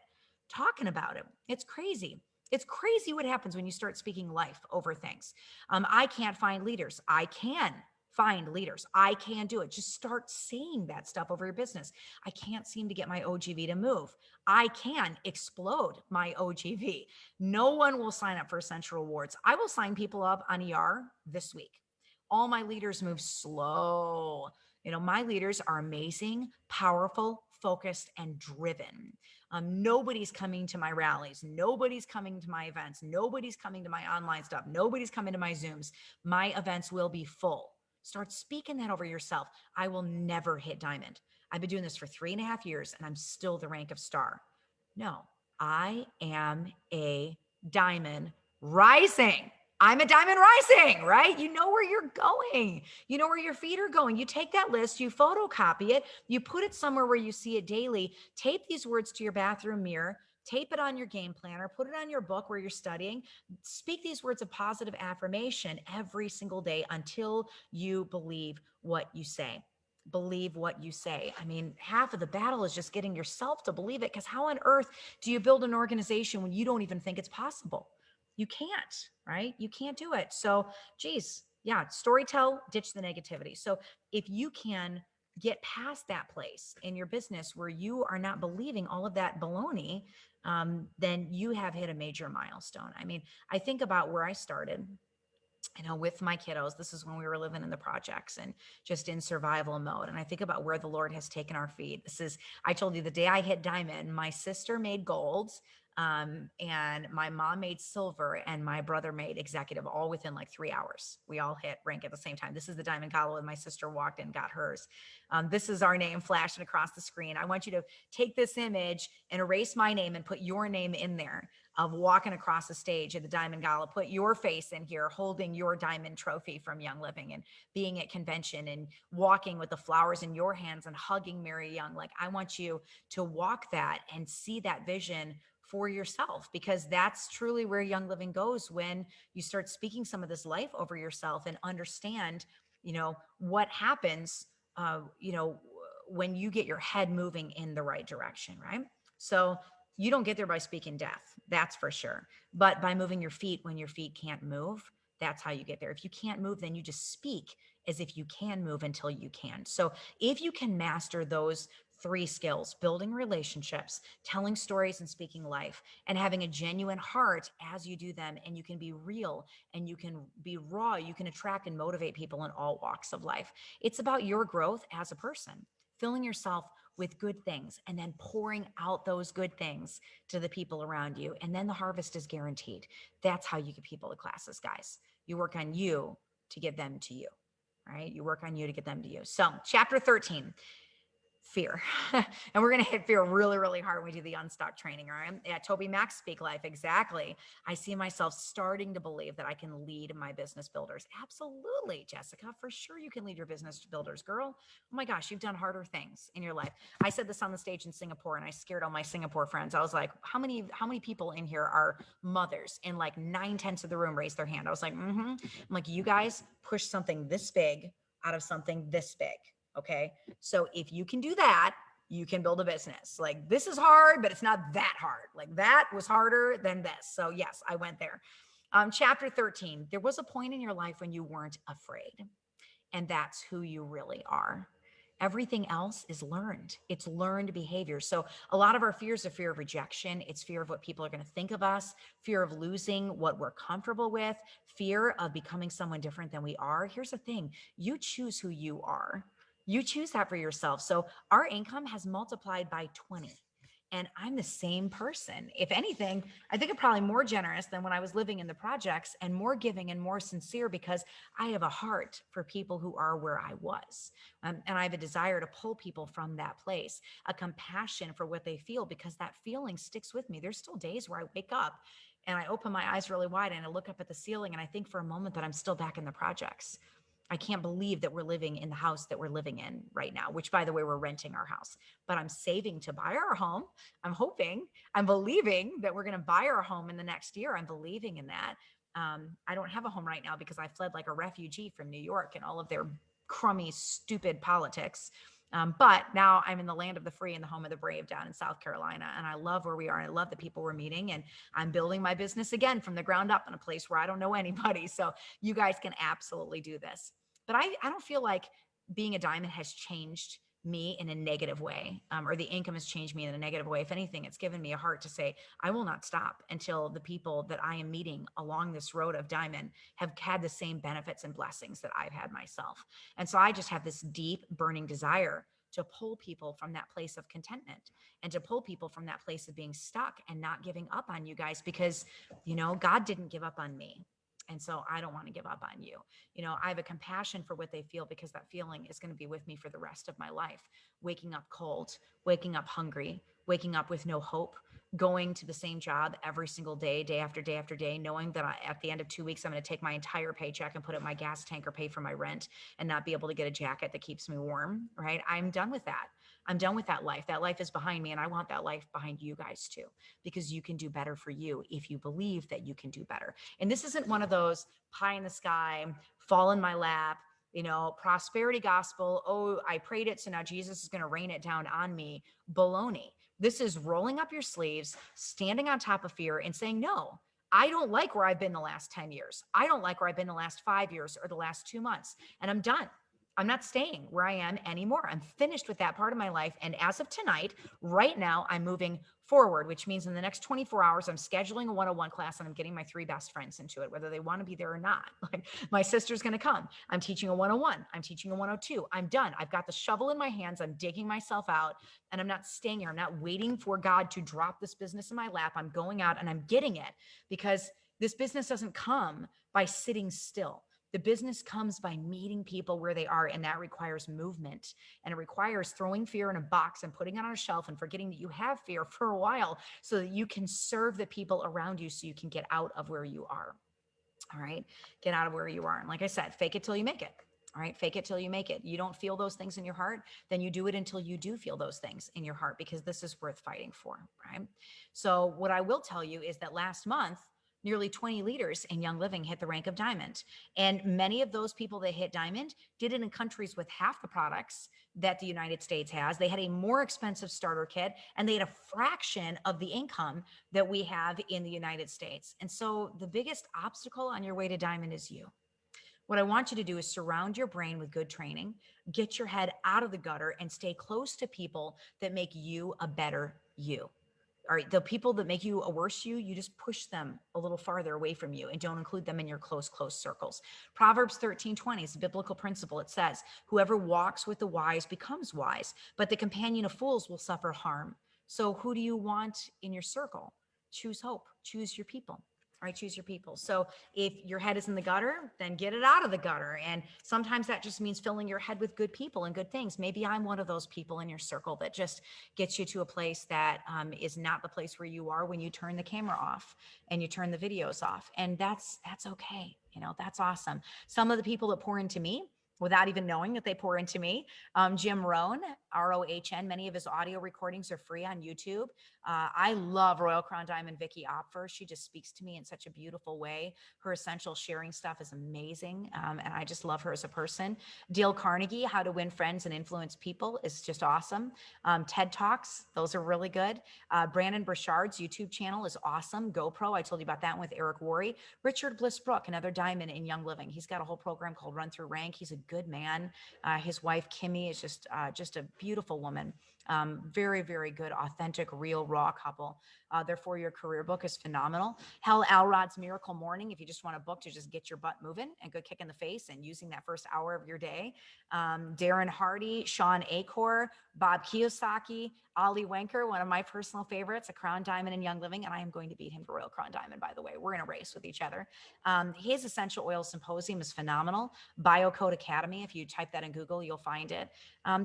Talking about it. It's crazy. It's crazy what happens when you start speaking life over things. I can't find leaders. I can find leaders. I can do it. Just start saying that stuff over your business. I can't seem to get my OGV to move. I can explode my OGV. No one will sign up for Essential Rewards. I will sign people up on ER this week. All my leaders move slow. My leaders are amazing, powerful, focused, and driven. Nobody's coming to my rallies. Nobody's coming to my events. Nobody's coming to my online stuff. Nobody's coming to my Zooms. My events will be full. Start speaking that over yourself. I will never hit diamond. I've been doing this for 3.5 years and I'm still the rank of star. No, I am a diamond rising. I'm a diamond rising, right? You know where you're going. You know where your feet are going. You take that list, you photocopy it, you put it somewhere where you see it daily. Tape these words to your bathroom mirror, tape it on your game planner, put it on your book where you're studying. Speak these words of positive affirmation every single day until you believe what you say. Believe what you say. I mean, half of the battle is just getting yourself to believe it, because how on earth do you build an organization when you don't even think it's possible? You can't, right? You can't do it. So, geez, yeah, storytell, ditch the negativity. So, if you can get past that place in your business where you are not believing all of that baloney, then you have hit a major milestone. I mean, I think about where I started, with my kiddos. This is when we were living in the projects and just in survival mode. And I think about where the Lord has taken our feet. I told you the day I hit diamond, my sister made gold, and my mom made silver, and my brother made executive, all within like 3 hours. We all hit rank at the same time. This is the diamond gala when my sister walked in, got hers. This is our name flashing across the screen. I want you to take this image and erase my name and put your name in there, of walking across the stage at the Diamond Gala. Put your face in here holding your diamond trophy from Young Living, and being at convention and walking with the flowers in your hands and hugging Mary Young. Like, I want you to walk that and see that vision for yourself, because that's truly where Young Living goes when you start speaking some of this life over yourself and understand, what happens, when you get your head moving in the right direction, right? So you don't get there by speaking death, that's for sure. But by moving your feet when your feet can't move, that's how you get there. If you can't move, then you just speak as if you can move until you can. So if you can master those three skills: building relationships, telling stories, and speaking life, and having a genuine heart as you do them, and you can be real and you can be raw, you can attract and motivate people in all walks of life. It's about your growth as a person. filling yourself with good things and then pouring out those good things to the people around you. And then the harvest is guaranteed. That's how you get people to classes, guys. You work on you to get them to you, right? You work on you to get them to you. So, chapter 13, fear. And we're going to hit fear really, really hard when we do the unstuck training. All right. Yeah. Toby Mac Speak Life. Exactly. I see myself starting to believe that I can lead my business builders. Absolutely, Jessica. For sure. You can lead your business builders, girl. Oh my gosh. You've done harder things in your life. I said this on the stage in Singapore and I scared all my Singapore friends. I was like, how many people in here are mothers? And like 9/10 of the room raised their hand. I was like, I'm like, you guys push something this big out of something this big. Okay. So if you can do that, you can build a business. Like this is hard, but it's not that hard. Like that was harder than this. So yes, I went there. Chapter 13, there was a point in your life when you weren't afraid. And that's who you really are. Everything else is learned. It's learned behavior. So a lot of our fears are fear of rejection. It's fear of what people are going to think of us, fear of losing what we're comfortable with, fear of becoming someone different than we are. Here's the thing. You choose who you are. You choose that for yourself. So our income has multiplied by 20. And I'm the same person. If anything, I think I'm probably more generous than when I was living in the projects and more giving and more sincere because I have a heart for people who are where I was. And I have a desire to pull people from that place, a compassion for what they feel because that feeling sticks with me. There's still days where I wake up and I open my eyes really wide and I look up at the ceiling and I think for a moment that I'm still back in the projects. I can't believe that we're living in the house that we're living in right now, which by the way, we're renting our house, but I'm saving to buy our home. I'm hoping, I'm believing that we're going to buy our home in the next year. I'm believing in that. I don't have a home right now because I fled like a refugee from New York and all of their crummy, stupid politics. But now I'm in the land of the free and the home of the brave down in South Carolina. And I love where we are. And I love the people we're meeting. And I'm building my business again from the ground up in a place where I don't know anybody. So you guys can absolutely do this. But I don't feel like being a diamond has changed me in a negative way, or the income has changed me in a negative way. If anything, it's given me a heart to say, I will not stop until the people that I am meeting along this road of diamond have had the same benefits and blessings that I've had myself. And so I just have this deep burning desire to pull people from that place of contentment and to pull people from that place of being stuck and not giving up on you guys because, God didn't give up on me. And so I don't want to give up on you. I have a compassion for what they feel because that feeling is going to be with me for the rest of my life. Waking up cold, waking up hungry, waking up with no hope, going to the same job every single day, day after day after day, knowing that at the end of 2 weeks, I'm going to take my entire paycheck and put it in my gas tank or pay for my rent and not be able to get a jacket that keeps me warm, right? I'm done with that. I'm done with that life. That life is behind me, and I want that life behind you guys too, because you can do better for you if you believe that you can do better. And this isn't one of those pie in the sky, fall in my lap, prosperity gospel. Oh, I prayed it, so now Jesus is going to rain it down on me. Baloney. This is rolling up your sleeves, standing on top of fear and saying, no, I don't like where I've been the last 10 years. I don't like where I've been the last 5 years or the last 2 months. And I'm done. I'm not staying where I am anymore. I'm finished with that part of my life. And as of tonight, right now, I'm moving forward, which means in the next 24 hours, I'm scheduling a 101 class and I'm getting my 3 best friends into it, whether they want to be there or not. Like my sister's going to come. I'm teaching a 101. I'm teaching a 102. I'm done. I've got the shovel in my hands. I'm digging myself out and I'm not staying here. I'm not waiting for God to drop this business in my lap. I'm going out and I'm getting it because this business doesn't come by sitting still. The business comes by meeting people where they are, and that requires movement. And it requires throwing fear in a box and putting it on a shelf and forgetting that you have fear for a while so that you can serve the people around you so you can get out of where you are. All right. Get out of where you are. And like I said, fake it till you make it. All right. Fake it till you make it. You don't feel those things in your heart, then you do it until you do feel those things in your heart because this is worth fighting for. Right. So, what I will tell you is that last month, nearly 20 leaders in Young Living hit the rank of diamond. And many of those people that hit diamond did it in countries with half the products that the United States has. They had a more expensive starter kit and they had a fraction of the income that we have in the United States. And so the biggest obstacle on your way to diamond is you. What I want you to do is surround your brain with good training, get your head out of the gutter, and stay close to people that make you a better you. All right, the people that make you a worse you just push them a little farther away from you and don't include them in your close circles. Proverbs 13:20 is a biblical principle. It says, whoever walks with the wise becomes wise, but the companion of fools will suffer harm. So who do you want in your circle? Choose hope, choose your people. All right, choose your people. So if your head is in the gutter, then get it out of the gutter. And sometimes that just means filling your head with good people and good things. Maybe I'm one of those people in your circle that just gets you to a place that is not the place where you are when you turn the camera off and you turn the videos off. And that's okay. You know, that's awesome. Some of the people that pour into me, without even knowing that they pour into me. Jim Rohn, Rohn, many of his audio recordings are free on YouTube. I love Royal Crown Diamond Vicky Opfer. She just speaks to me in such a beautiful way. Her essential sharing stuff is amazing. And I just love her as a person. Dale Carnegie, How to Win Friends and Influence People is just awesome. TED Talks, those are really good. Brandon Burchard's YouTube channel is awesome. GoPro, I told you about that one with Eric Worre. Richard Bliss Brook, another diamond in Young Living. He's got a whole program called Run Through Rank. He's a good man. His wife, Kimmy, is just a beautiful woman. Very, very good, authentic, real, raw couple. Their 4-year career book is phenomenal. Hal Elrod's Miracle Morning, if you just want a book to just get your butt moving and good kick in the face and using that first hour of your day. Darren Hardy, Sean Acor, Bob Kiyosaki, Ollie Wenker, one of my personal favorites, a Crown Diamond in Young Living, and I am going to beat him to Royal Crown Diamond, by the way. We're in a race with each other. His Essential Oil Symposium is phenomenal. Biocode Academy, if you type that in Google, you'll find it.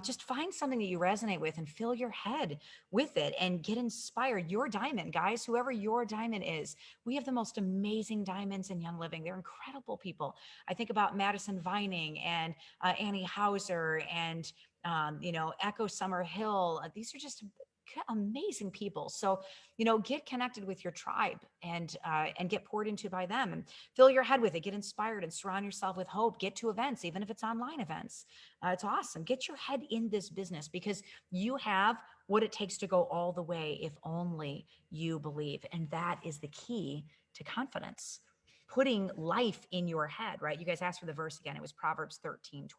Just find something that you resonate with and fill your head with it and get inspired. Your diamond, guys, whoever your diamond is, we have the most amazing diamonds in Young Living. They're incredible people. I think about Madison Vining and Annie Hauser and Echo Summer Hill. These are just amazing people. So, get connected with your tribe and get poured into by them and fill your head with it. Get inspired and surround yourself with hope. Get to events, even if it's online events. It's awesome. Get your head in this business because you have what it takes to go all the way if only you believe. And that is the key to confidence. Putting life in your head, right? You guys asked for the verse again. It was Proverbs 13:20.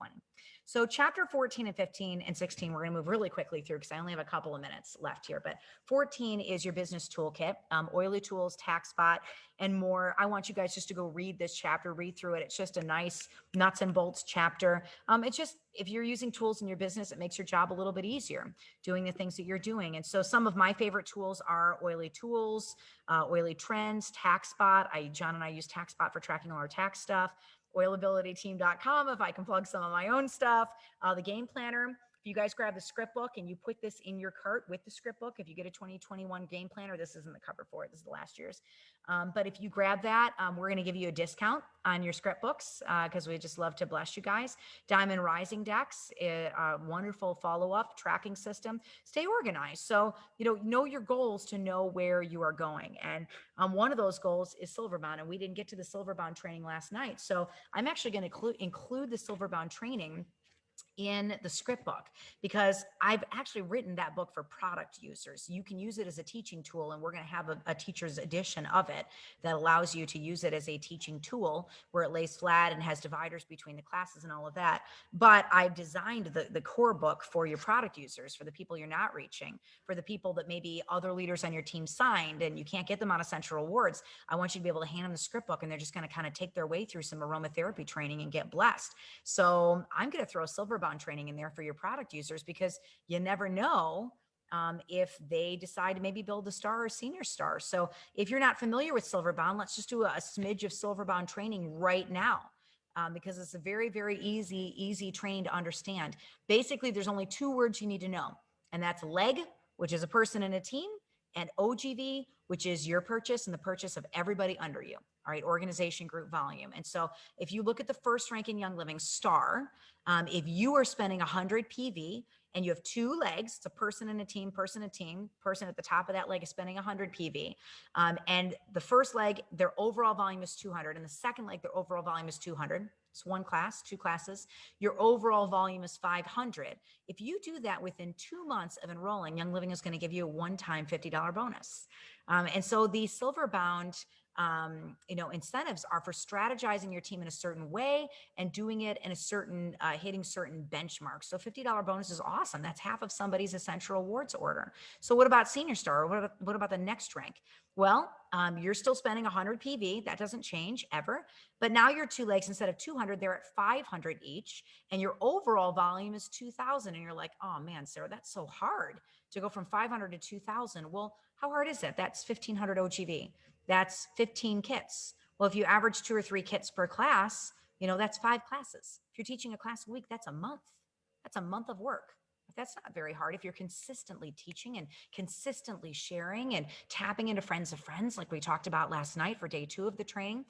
So chapter 14 and 15 and 16, we're going to move really quickly through because I only have a couple of minutes left here. But 14 is your business toolkit, oily tools, tax spot, and more. I want you guys just to go read this chapter, read through it. It's just a nice nuts and bolts chapter. It's just, if you're using tools in your business, it makes your job a little bit easier doing the things that you're doing. And so some of my favorite tools are oily tools, oily trends, tax spot. John and I use tax spot for tracking all our tax stuff. Oilabilityteam.com if I can plug some of my own stuff. The game planner. If you guys grab the script book and you put this in your cart with the script book, if you get a 2021 game planner, this isn't the cover for it. This is the last year's. But if you grab that, we're going to give you a discount on your script books because we just love to bless you guys. Diamond Rising Decks, a wonderful follow-up tracking system. Stay organized. So, know your goals to know where you are going. And one of those goals is Silverbound. And we didn't get to the Silverbound training last night. So I'm actually going to include the Silverbound training in the script book because I've actually written that book for product users. You can use it as a teaching tool, and we're going to have a teacher's edition of it that allows you to use it as a teaching tool where it lays flat and has dividers between the classes and all of that. But I've designed the core book for your product users, for the people you're not reaching, for the people that maybe other leaders on your team signed and you can't get them on Essential Rewards. I want you to be able to hand them the script book and they're just going to kind of take their way through some aromatherapy training and get blessed. So I'm going to throw Silverbound training in there for your product users because you never know if they decide to maybe build a star or senior star. So if you're not familiar with Silverbound, let's just do a smidge of Silverbound training right now. Because it's a very, very easy training to understand. Basically, there's only 2 words you need to know, and that's leg, which is a person in a team, and OGV, which is your purchase and the purchase of everybody under you. All right, organization, group, volume. And so if you look at the first rank in Young Living, star, if you are spending 100 PV and you have 2 legs, it's a person in a team, person at the top of that leg is spending 100 PV. And the first leg, their overall volume is 200. And the second leg, their overall volume is 200. It's 1 class, 2 classes. Your overall volume is 500. If you do that within 2 months of enrolling, Young Living is going to give you a one-time $50 bonus. And so the Silverbound incentives are for strategizing your team in a certain way and doing it in a certain, hitting certain benchmarks. So $50 bonus is awesome. That's half of somebody's essential rewards order. So what about Senior Star? What about the next rank? Well, you're still spending 100 PV. That doesn't change ever. But now your two legs, instead of 200, they're at 500 each. And your overall volume is 2,000. And you're like, oh man, Sarah, that's so hard to go from 500 to 2,000. Well, how hard is that? That's 1,500 OGV. That's 15 kits. Well, if you average 2 or 3 kits per class, that's 5 classes. If you're teaching a class a week, that's a month. That's a month of work. That's not very hard if you're consistently teaching and consistently sharing and tapping into friends of friends, like we talked about last night for day 2 of the training.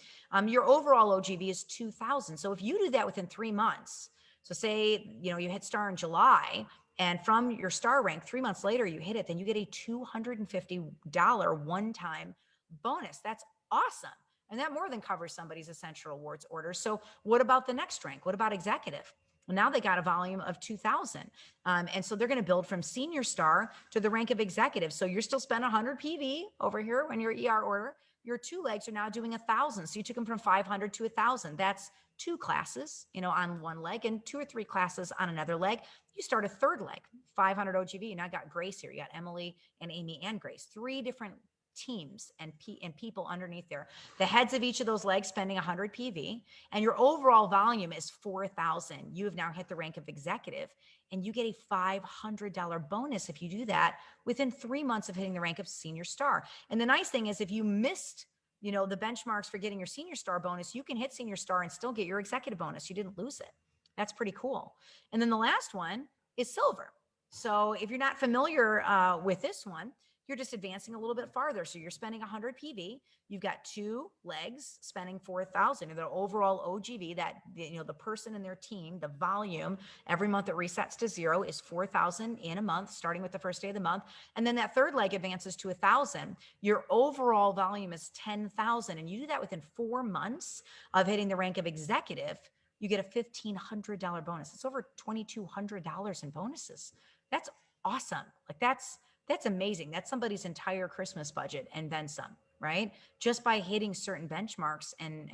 Your overall OGV is 2,000. So if you do that within 3 months, so say, you hit star in July, and from your star rank, 3 months later, you hit it, then you get a $250 one-time bonus. That's awesome. And that more than covers somebody's essential rewards order. So what about the next rank? What about executive? Well, now they got a volume of 2,000. And so they're going to build from senior star to the rank of executive. So you're still spending 100 PV over here when your ER order. Your 2 legs are now doing 1,000. So you took them from 500 to 1,000. That's 2 classes, on one leg and 2 or 3 classes on another leg. You start a third leg, 500 OGV. Now I got Grace here. You got Emily and Amy and Grace, 3 different teams and people underneath there. The heads of each of those legs spending 100 PV, and your overall volume is 4,000. You have now hit the rank of executive, and you get a $500 bonus if you do that within 3 months of hitting the rank of senior star. And the nice thing is, if you missed the benchmarks for getting your senior star bonus, you can hit senior star and still get your executive bonus. You didn't lose it. That's pretty cool. And then the last one is silver. So if you're not familiar with this one, you're just advancing a little bit farther. So you're spending 100 PV. You've got 2 legs spending 4,000. And the overall OGV, that the person and their team, the volume every month it resets to 0 is 4,000 in a month, starting with the first day of the month. And then that third leg advances to 1,000. Your overall volume is 10,000, and you do that within 4 months of hitting the rank of executive. You get a $1,500 bonus. It's over $2,200 in bonuses. That's awesome. Like that's amazing. That's somebody's entire Christmas budget and then some, right? Just by hitting certain benchmarks and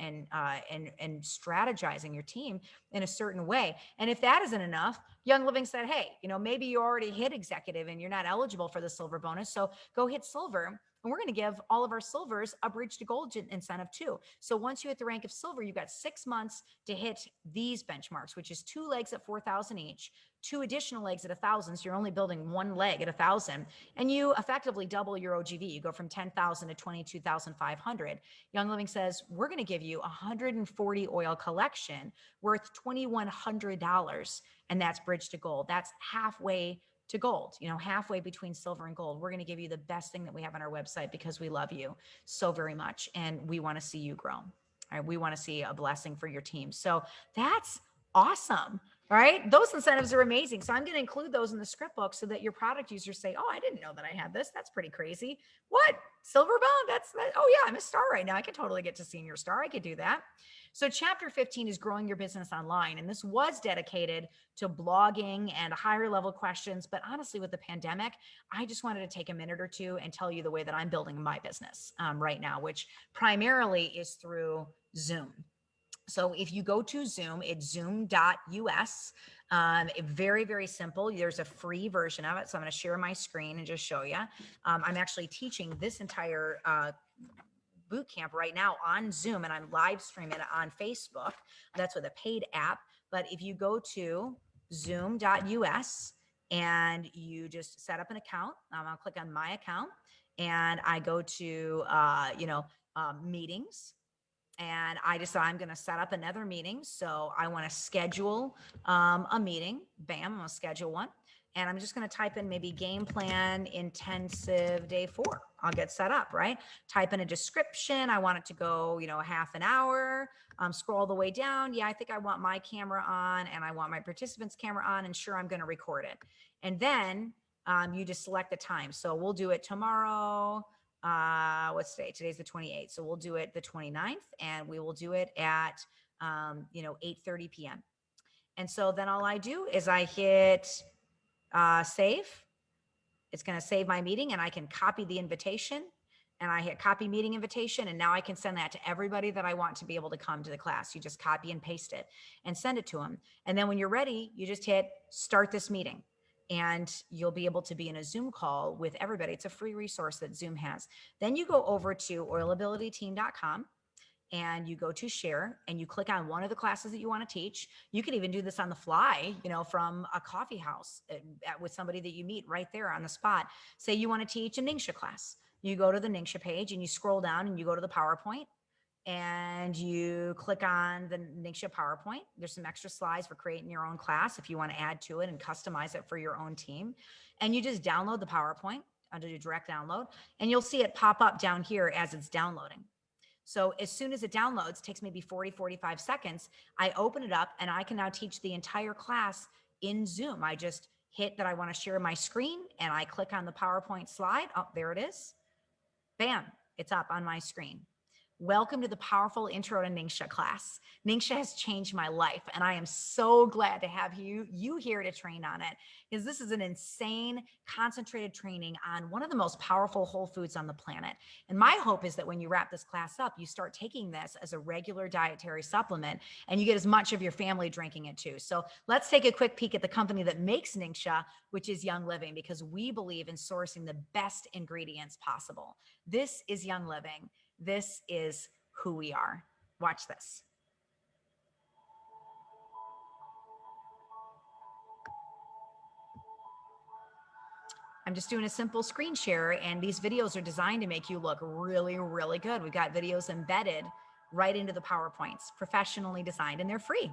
strategizing your team in a certain way. And if that isn't enough, Young Living said, hey, maybe you already hit executive and you're not eligible for the silver bonus. So go hit silver. And we're going to give all of our silvers a bridge to gold incentive too. So once you hit the rank of silver, you've got 6 months to hit these benchmarks, which is 2 legs at 4,000 each, 2 additional legs at 1,000. So you're only building 1 leg at 1,000, and you effectively double your OGV. You go from 10,000 to 22,500. Young Living says, we're going to give you 140 oil collection worth $2,100. And that's bridge to gold. That's halfway to gold, halfway between silver and gold. We're going to give you the best thing that we have on our website because we love you so very much. And we want to see you grow. All right. We want to see a blessing for your team. So that's awesome. All right. Those incentives are amazing. So I'm going to include those in the script book so that your product users say, oh, I didn't know that I had this. That's pretty crazy. What? Silver bond? Oh yeah, I'm a star right now. I can totally get to senior star. I could do that. So chapter 15 is growing your business online. And this was dedicated to blogging and higher level questions. But honestly, with the pandemic, I just wanted to take a minute or two and tell you the way that I'm building my business right now, which primarily is through Zoom. So if you go to Zoom, it's zoom.us. Very, very simple. There's a free version of it. So I'm going to share my screen and just show you. I'm actually teaching this entire boot camp right now on Zoom, and I'm live streaming it on Facebook. That's with a paid app. But if you go to zoom.us and you just set up an account, I'll click on my account and I go to, meetings. And I decide I'm going to set up another meeting. So I want to schedule a meeting. Bam, I'm going to schedule one. And I'm just going to type in maybe Gameplan Intensive Day 4. I'll get set up, right? Type in a description. I want it to go, half an hour. Scroll the way down. Yeah, I think I want my camera on and I want my participants' camera on, and sure, I'm going to record it. And then you just select the time. So we'll do it tomorrow. What's today? Today's the 28th. So we'll do it the 29th, and we will do it at, 8:30 p.m. And so then all I do is I hit save. It's going to save my meeting, and I can copy the invitation and I hit copy meeting invitation, and now I can send that to everybody that I want to be able to come to the class. You just copy and paste it and send it to them. And then when you're ready, you just hit start this meeting, and you'll be able to be in a Zoom call with everybody. It's a free resource that Zoom has. Then you go over to oilabilityteam.com and you go to share and you click on one of the classes that you want to teach. You can even do this on the fly, from a coffee house with somebody that you meet right there on the spot. Say you want to teach a Ningxia class. You go to the Ningxia page and you scroll down and you go to the PowerPoint and you click on the Ningxia PowerPoint. There's some extra slides for creating your own class if you want to add to it and customize it for your own team. And you just download the PowerPoint under the direct download, and you'll see it pop up down here as it's downloading. So as soon as it downloads, takes maybe 40, 45 seconds, I open it up and I can now teach the entire class in Zoom. I just hit that I want to share my screen and I click on the PowerPoint slide. Oh, there it is. Bam, it's up on my screen. Welcome to the powerful intro to Ningxia class. Ningxia has changed my life, and I am so glad to have you here to train on it, because this is an insane concentrated training on one of the most powerful whole foods on the planet. And my hope is that when you wrap this class up, you start taking this as a regular dietary supplement and you get as much of your family drinking it too. So let's take a quick peek at the company that makes Ningxia, which is Young Living, because we believe in sourcing the best ingredients possible. This is Young Living. This is who we are. Watch this. I'm just doing a simple screen share, and these videos are designed to make you look really, really good. We've got videos embedded right into the PowerPoints, professionally designed, and they're free.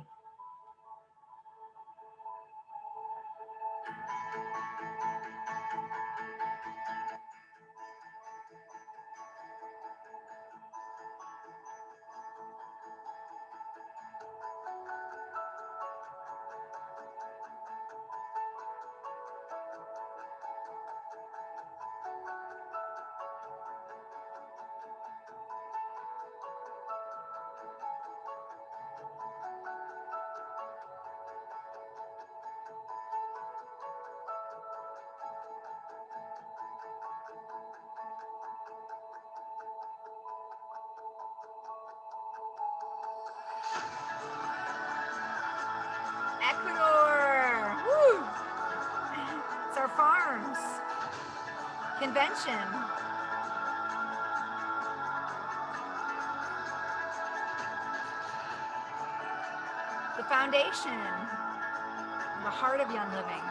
Ecuador. Woo! It's our farms convention. The foundation, the heart of Young Living.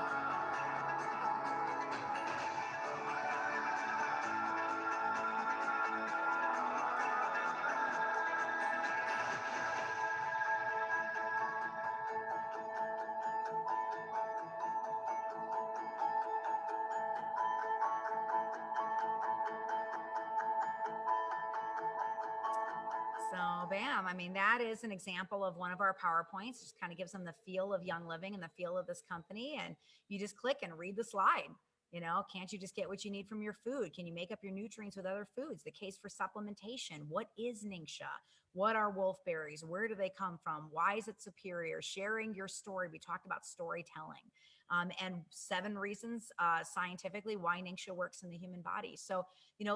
So bam, I mean, that is an example of one of our PowerPoints. Just kind of gives them the feel of Young Living and the feel of this company. And you just click and read the slide. Can't you just get what you need from your food? Can you make up your nutrients with other foods? The case for supplementation. What is Ningxia? What are wolfberries? Where do they come from? Why is it superior? Sharing your story. We talked about storytelling. And 7 reasons scientifically why Ningxia works in the human body. So,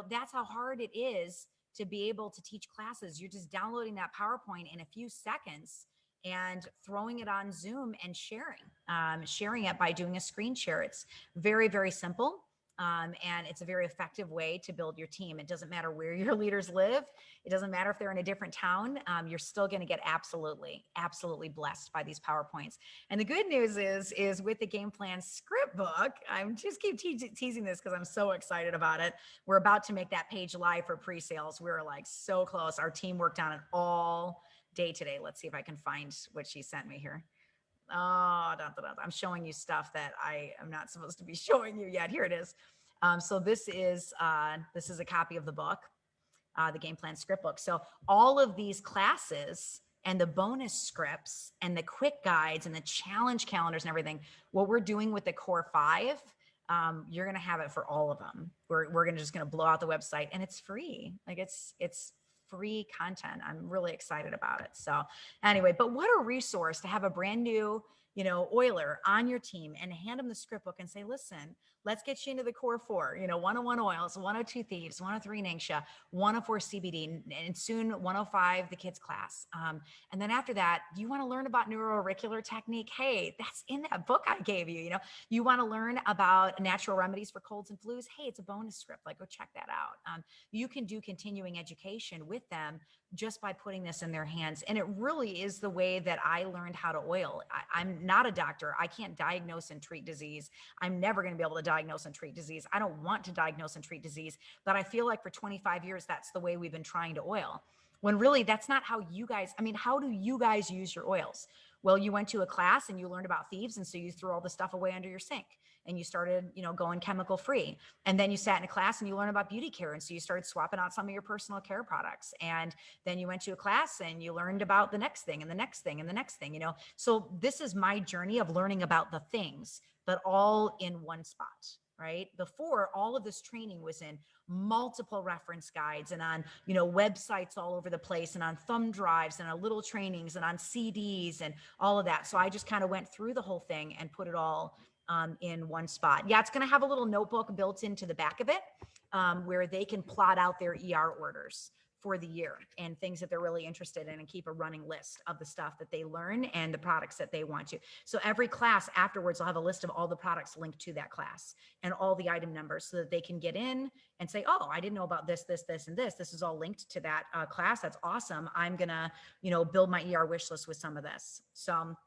that's how hard it is to be able to teach classes. You're just downloading that PowerPoint in a few seconds and throwing it on Zoom and sharing it by doing a screen share. It's very, very simple. And it's a very effective way to build your team. It doesn't matter where your leaders live. It doesn't matter if they're in a different town. You're still going to get absolutely, absolutely blessed by these PowerPoints. And the good news is with the Game Plan script book, I'm just keep teasing this because I'm so excited about it. We're about to make that page live for pre-sales. We're like so close. Our team worked on it all day today. Let's see if I can find what she sent me here. Oh, I'm showing you stuff that I am not supposed to be showing you yet. Here it is. So this is a copy of the book, the Game Plan script book. So all of these classes and the bonus scripts and the quick guides and the challenge calendars and everything, what we're doing with the core 5, you're going to have it for all of them. We're just going to blow out the website, and it's free. Like it's free content. I'm really excited about it. So anyway, but what a resource to have a brand new, oiler on your team and hand them the script book and say, listen, let's get you into the core four, 101 oils, 102 thieves, 103 Ningxia, 104 CBD, and soon 105, the kids class. And then after that, you want to learn about neuroauricular technique? Hey, that's in that book I gave you. You want to learn about natural remedies for colds and flus? Hey, it's a bonus script. Like, go check that out. You can do continuing education with them just by putting this in their hands. And it really is the way that I learned how to oil. I'm not a doctor. I can't diagnose and treat disease. I'm never going to be able to diagnose and treat disease. I don't want to diagnose and treat disease, but I feel like for 25 years, that's the way we've been trying to oil. When really that's not how you guys, how do you guys use your oils? Well, you went to a class and you learned about thieves. And so you threw all the stuff away under your sink and you started, going chemical free. And then you sat in a class and you learned about beauty care. And so you started swapping out some of your personal care products. And then you went to a class and you learned about the next thing and the next thing and the next thing, So this is my journey of learning about the things, but all in one spot, right? Before, all of this training was in multiple reference guides and on, websites all over the place and on thumb drives and on little trainings and on CDs and all of that. So I just kind of went through the whole thing and put it all in one spot. Yeah, it's going to have a little notebook built into the back of it where they can plot out their ER orders for the year and things that they're really interested in and keep a running list of the stuff that they learn and the products that they want to. So every class afterwards will have a list of all the products linked to that class and all the item numbers so that they can get in and say, oh, I didn't know about this, this, this, and this. This is all linked to that class. That's awesome. I'm going to, build my ER wish list with some of this. So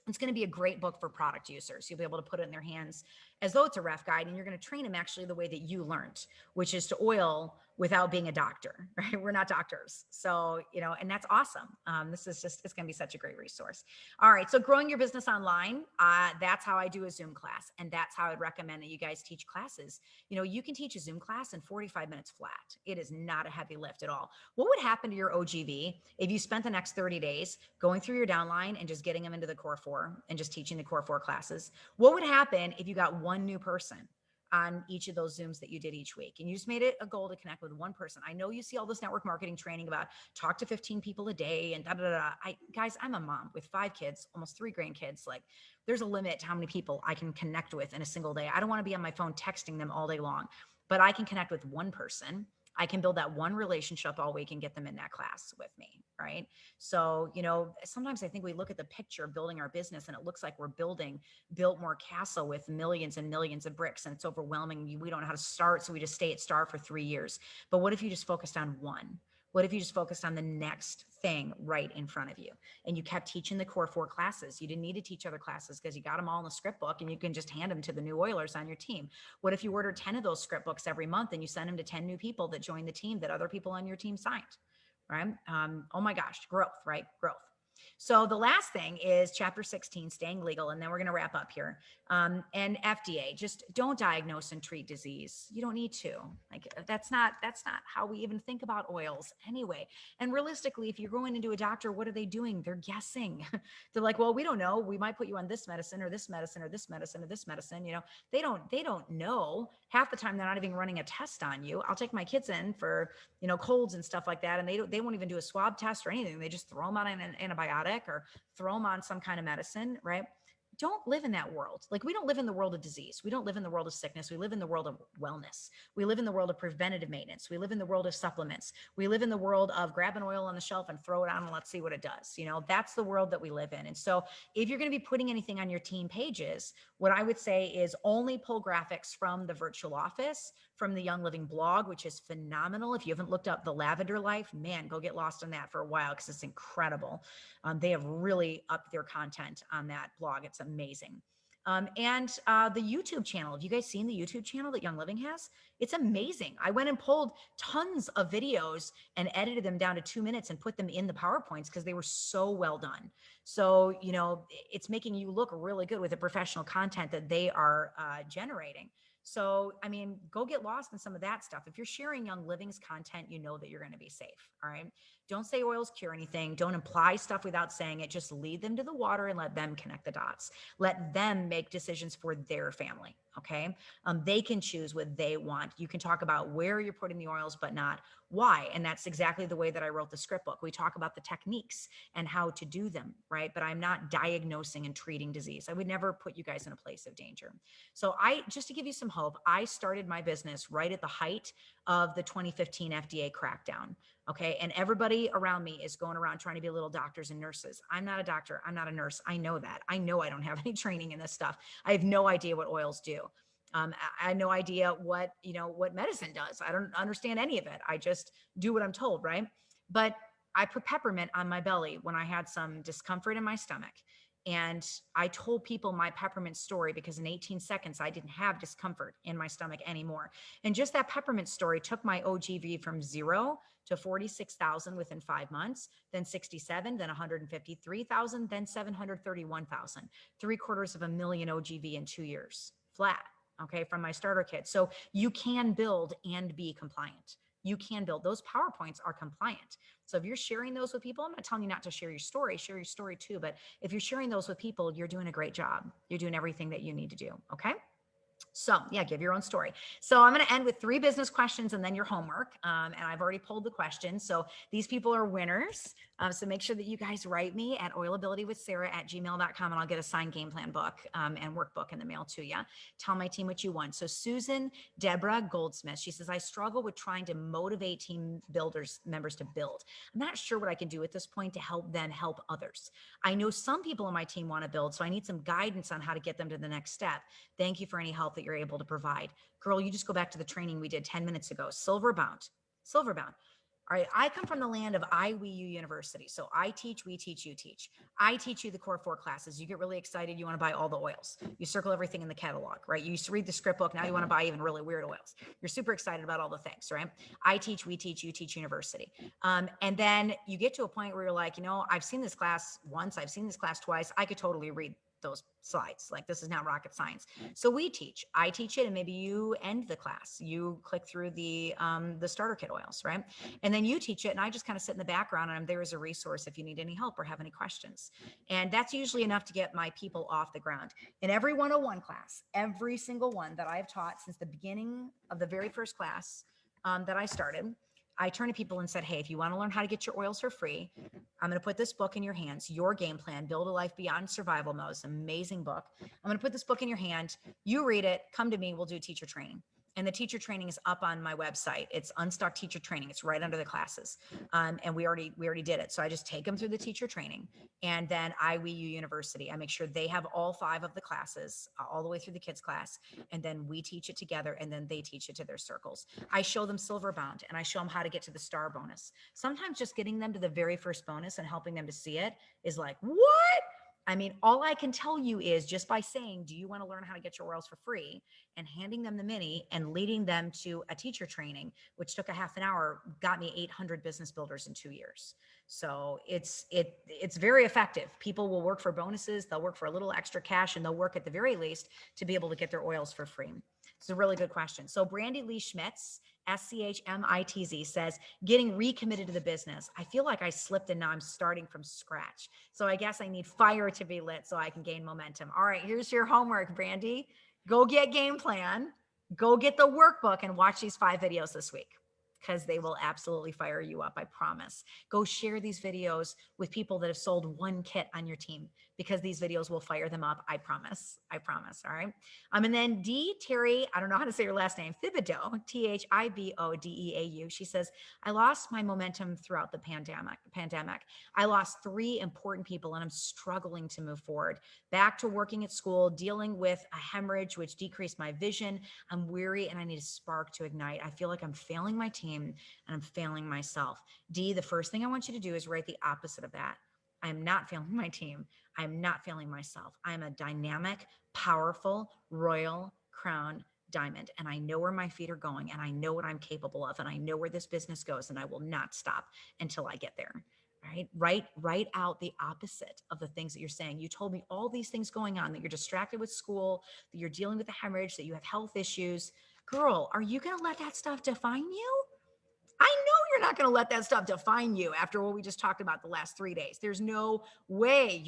it's going to be a great book for product users. You'll be able to put it in their hands as though it's a ref guide, and you're going to train them actually the way that you learned, which is to oil without being a doctor, right? We're not doctors. So, and that's awesome. This is just, it's going to be such a great resource. All right. So growing your business online, that's how I do a Zoom class. And that's how I'd recommend that you guys teach classes. You can teach a Zoom class in 45 minutes flat. It is not a heavy lift at all. What would happen to your OGV if you spent the next 30 days going through your downline and just getting them into the core four and just teaching the core four classes? What would happen if you got one new person on each of those Zooms that you did each week? And you just made it a goal to connect with one person. I know you see all this network marketing training about talk to 15 people a day and da, da, da. Guys, I'm a mom with 5 kids, almost 3 grandkids. Like, there's a limit to how many people I can connect with in a single day. I don't want to be on my phone texting them all day long, but I can connect with one person. I can build that one relationship all week and get them in that class with me, right? So, sometimes I think we look at the picture of building our business and it looks like we're Biltmore Castle with millions and millions of bricks, and it's overwhelming. We don't know how to start, so we just stay at star for 3 years. But what if you just focused on one? What if you just focused on the next thing right in front of you and you kept teaching the core 4 classes? You didn't need to teach other classes because you got them all in the script book and you can just hand them to the new oilers on your team. What if you ordered 10 of those script books every month and you send them to 10 new people that join the team that other people on your team signed, right? Oh my gosh, growth, right? Growth. So the last thing is chapter 16, staying legal. And then we're going to wrap up here. And FDA, just don't diagnose and treat disease. You don't need to. Like, that's not how we even think about oils anyway. And realistically, if you're going into a doctor, what are they doing? They're guessing. They're like, well, we don't know. We might put you on this medicine or this medicine or this medicine or this medicine. They don't know. Half the time they're not even running a test on you. I'll take my kids in for, colds and stuff like that. And they won't even do a swab test or anything. They just throw them on an antibiotic or throw them on some kind of medicine, right? Don't live in that world. Like, we don't live in the world of disease. We don't live in the world of sickness. We live in the world of wellness. We live in the world of preventative maintenance. We live in the world of supplements. We live in the world of grab an oil on the shelf and throw it on and let's see what it does. That's the world that we live in. And so if you're going to be putting anything on your team pages, what I would say is only pull graphics from the virtual office, from the Young Living blog, which is phenomenal. If you haven't looked up the Lavender Life, man, go get lost in that for a while because it's incredible. They have really upped their content on that blog. It's amazing. And the YouTube channel. Have you guys seen the YouTube channel that Young Living has? It's amazing. I went and pulled tons of videos and edited them down to 2 minutes and put them in the PowerPoints because they were so well done. So, it's making you look really good with the professional content that they are generating. So, go get lost in some of that stuff. If you're sharing Young Living's content, you know that you're going to be safe. All right. Don't say oils cure anything. Don't imply stuff without saying it. Just lead them to the water and let them connect the dots. Let them make decisions for their family. Okay. They can choose what they want. You can talk about where you're putting the oils, but not why. And that's exactly the way that I wrote the script book. We talk about the techniques and how to do them, right? But I'm not diagnosing and treating disease. I would never put you guys in a place of danger. So just to give you some hope, I started my business right at the height of the 2015 FDA crackdown. Okay. And everybody around me is going around trying to be little doctors and nurses. I'm not a doctor. I'm not a nurse. I know that. I know I don't have any training in this stuff. I have no idea what oils do. I have no idea what medicine does. I don't understand any of it. I just do what I'm told, right? But I put peppermint on my belly when I had some discomfort in my stomach. And I told people my peppermint story because in 18 seconds, I didn't have discomfort in my stomach anymore. And just that peppermint story took my OGV from 0 to 46,000 within 5 months, then 67, then 153,000, then 731,000, 750,000 OGV in 2 years, flat. Okay, from my starter kit. So you can build and be compliant. You can build. Those PowerPoints are compliant. So if you're sharing those with people, I'm not telling you not to share your story too. But if you're sharing those with people, you're doing a great job. You're doing everything that you need to do. Okay. So yeah, give your own story. So I'm going to end with 3 business questions and then your homework. And I've already pulled the questions. So these people are winners. So make sure that you guys write me at oilabilitywithsarah@gmail.com and I'll get a signed game plan book and workbook in the mail to you. Tell my team what you want. So Susan Deborah Goldsmith, she says, I struggle with trying to motivate team members to build. I'm not sure what I can do at this point to help them help others. I know some people on my team want to build, so I need some guidance on how to get them to the next step. Thank you for any help that you're able to provide. Girl, you just go back to the training we did 10 minutes ago. Silverbound. All right, I come from the land of IWU University. So I teach, we teach, you teach. I teach you the core 4 classes. You get really excited. You want to buy all the oils. You circle everything in the catalog, right? You used to read the script book. Now you want to buy even really weird oils. You're super excited about all the things, right? I teach, we teach, you teach university. And then you get to a point where you're like, I've seen this class once. I've seen this class twice. I could totally read those slides. Like, this is not rocket science. So I teach it, and maybe you end the class. You click through the starter kit oils, right? And then you teach it, and I just kind of sit in the background, and I'm there as a resource if you need any help or have any questions. And that's usually enough to get my people off the ground. In every 101 class, every single one that I've taught since the beginning of the very first class that I started, I turned to people and said, hey, if you want to learn how to get your oils for free, I'm going to put this book in your hands, Your Game Plan, Build a Life Beyond Survival Mode. It's an amazing book. I'm going to put this book in your hand. You read it, come to me, we'll do teacher training. And the teacher training is up on my website. It's Unstuck Teacher Training. It's right under the classes. And we already did it. So I just take them through the teacher training. And then IWU University, I make sure they have all 5 of the classes all the way through the kids class. And then we teach it together, and then they teach it to their circles. I show them Silverbound, and I show them how to get to the star bonus. Sometimes just getting them to the very first bonus and helping them to see it is like, what? I mean, all I can tell you is just by saying, do you want to learn how to get your oils for free, and handing them the mini and leading them to a teacher training, which took a half an hour, got me 800 business builders in 2 years. So it's very effective. People will work for bonuses. They'll work for a little extra cash, and they'll work at the very least to be able to get their oils for free. It's a really good question. So Brandy Lee Schmitz, SCHMITZ, says, getting recommitted to the business. I feel like I slipped and now I'm starting from scratch. So I guess I need fire to be lit so I can gain momentum. All right, here's your homework, Brandy. Go get Game Plan, go get the workbook, and watch these 5 videos this week, because they will absolutely fire you up. I promise. Go share these videos with people that have sold 1 kit on your team, because these videos will fire them up. I promise. All right. And then D Terry, I don't know how to say your last name, Thibodeau, Thibodeau. She says, I lost my momentum throughout the pandemic. I lost 3 important people, and I'm struggling to move forward. Back to working at school, dealing with a hemorrhage, which decreased my vision. I'm weary, and I need a spark to ignite. I feel like I'm failing my team, and I'm failing myself. D, the first thing I want you to do is write the opposite of that. I'm not failing my team. I'm not failing myself. I'm a dynamic, powerful, royal crown diamond. And I know where my feet are going, and I know what I'm capable of, and I know where this business goes, and I will not stop until I get there. Right? Write out the opposite of the things that you're saying. You told me all these things going on, that you're distracted with school, that you're dealing with a hemorrhage, that you have health issues. Girl, are you going to let that stuff define you? I know you're not going to let that stuff define you after what we just talked about the last 3 days. There's no way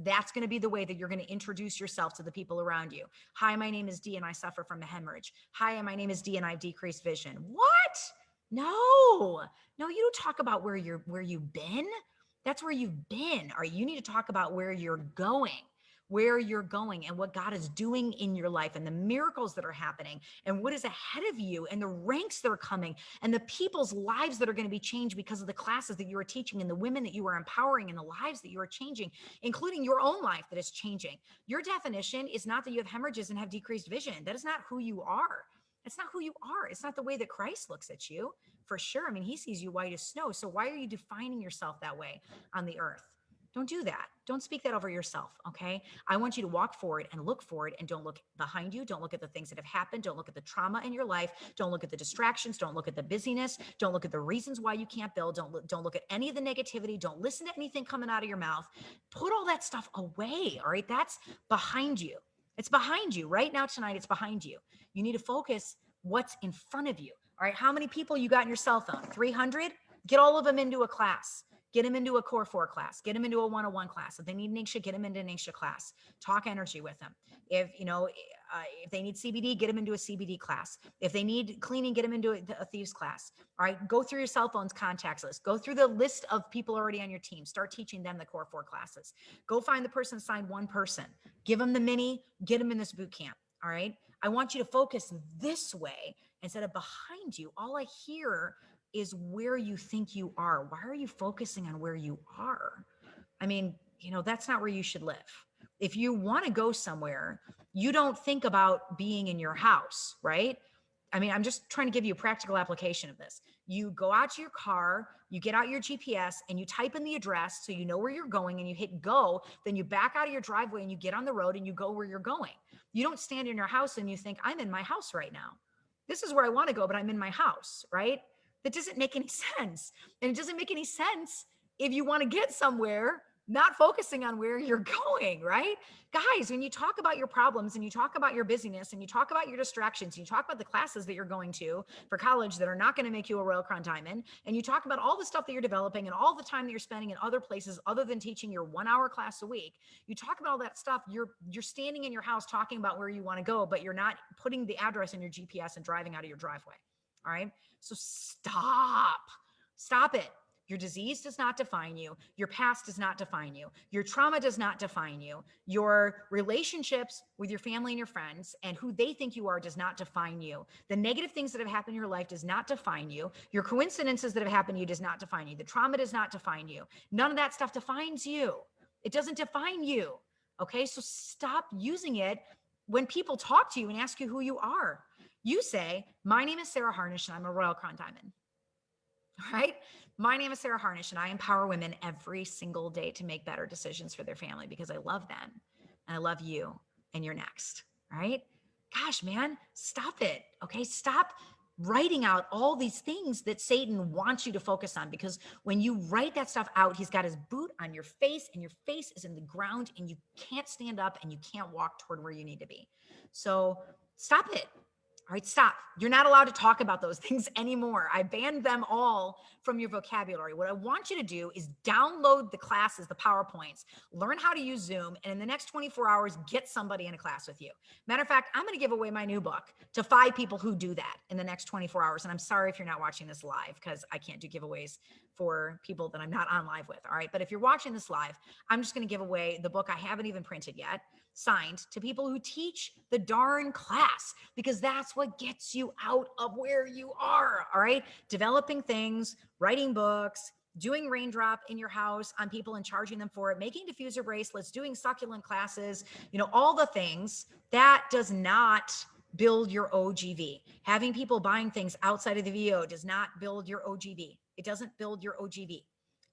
that's going to be the way that you're going to introduce yourself to the people around you. Hi, my name is Dee and I suffer from a hemorrhage. Hi, my name is Dee and I have decreased vision. What? No, you don't talk about where you've been. That's where you've been. All right. You need to talk about where you're going and what God is doing in your life and the miracles that are happening and what is ahead of you and the ranks that are coming and the people's lives that are going to be changed because of the classes that you are teaching and the women that you are empowering and the lives that you are changing, including your own life that is changing. Your definition is not that you have hemorrhages and have decreased vision. That is not who you are. It's not who you are. It's not the way that Christ looks at you, for sure. I mean, he sees you white as snow. So why are you defining yourself that way on the earth? Don't do that. Don't speak that over yourself. Okay. I want you to walk forward and look forward and don't look behind you. Don't look at the things that have happened. Don't look at the trauma in your life. Don't look at the distractions. Don't look at the busyness. Don't look at the reasons why you can't build. Don't look at any of the negativity. Don't listen to anything coming out of your mouth. Put all that stuff away. All right. That's behind you. It's behind you right now tonight. It's behind you. You need to focus what's in front of you. All right. How many people you got in your cell phone? 300? Get all of them into a class. Get them into a core 4 class, get them into a 101 class. If they need Nisha, get them into Nisha class, talk energy with them. If they need CBD, get them into a CBD class. If they need cleaning, get them into a thieves class. All right. Go through your cell phone's contacts list, go through the list of people already on your team, start teaching them the core 4 classes. Go find the person assigned one person, give them the mini, get them in this boot camp. All right. I want you to focus this way instead of behind you. All I hear is where you think you are. Why are you focusing on where you are? I mean, that's not where you should live. If you want to go somewhere, you don't think about being in your house, right? I mean, I'm just trying to give you a practical application of this. You go out to your car, you get out your GPS and you type in the address so you know where you're going and you hit go, then you back out of your driveway and you get on the road and you go where you're going. You don't stand in your house and you think, I'm in my house right now. This is where I want to go, but I'm in my house, right? That doesn't make any sense. And it doesn't make any sense if you want to get somewhere, not focusing on where you're going, right? Guys, when you talk about your problems and you talk about your busyness and you talk about your distractions, and you talk about the classes that you're going to for college that are not going to make you a Royal Crown Diamond, and you talk about all the stuff that you're developing and all the time that you're spending in other places other than teaching your 1 hour class a week, you talk about all that stuff, you're standing in your house talking about where you want to go, but you're not putting the address in your GPS and driving out of your driveway. All right. So stop it. Your disease does not define you. Your past does not define you. Your trauma does not define you. Your relationships with your family and your friends and who they think you are does not define you. The negative things that have happened in your life does not define you. Your coincidences that have happened to you does not define you. The trauma does not define you. None of that stuff defines you. It doesn't define you. Okay. So stop using it when people talk to you and ask you who you are. You say, my name is Sarah Harnish and I'm a Royal Crown Diamond. All right. My name is Sarah Harnish and I empower women every single day to make better decisions for their family because I love them and I love you and you're next. All right. Gosh, man, stop it. Okay. Stop writing out all these things that Satan wants you to focus on, because when you write that stuff out, he's got his boot on your face and your face is in the ground and you can't stand up and you can't walk toward where you need to be. So stop it. All right, stop. You're not allowed to talk about those things anymore. I banned them all from your vocabulary. What I want you to do is download the classes, the PowerPoints, learn how to use Zoom, and in the next 24 hours, get somebody in a class with you. Matter of fact, I'm going to give away my new book to 5 people who do that in the next 24 hours. And I'm sorry if you're not watching this live because I can't do giveaways for people that I'm not on live with. All right. But if you're watching this live, I'm just going to give away the book I haven't even printed yet, signed, to people who teach the darn class, because that's what gets you out of where you are. All right. Developing things, writing books, doing raindrop in your house on people and charging them for it, making diffuser bracelets, doing succulent classes, all the things that does not build your OGV. Having people buying things outside of the VO does not build your OGV. It doesn't build your OGV.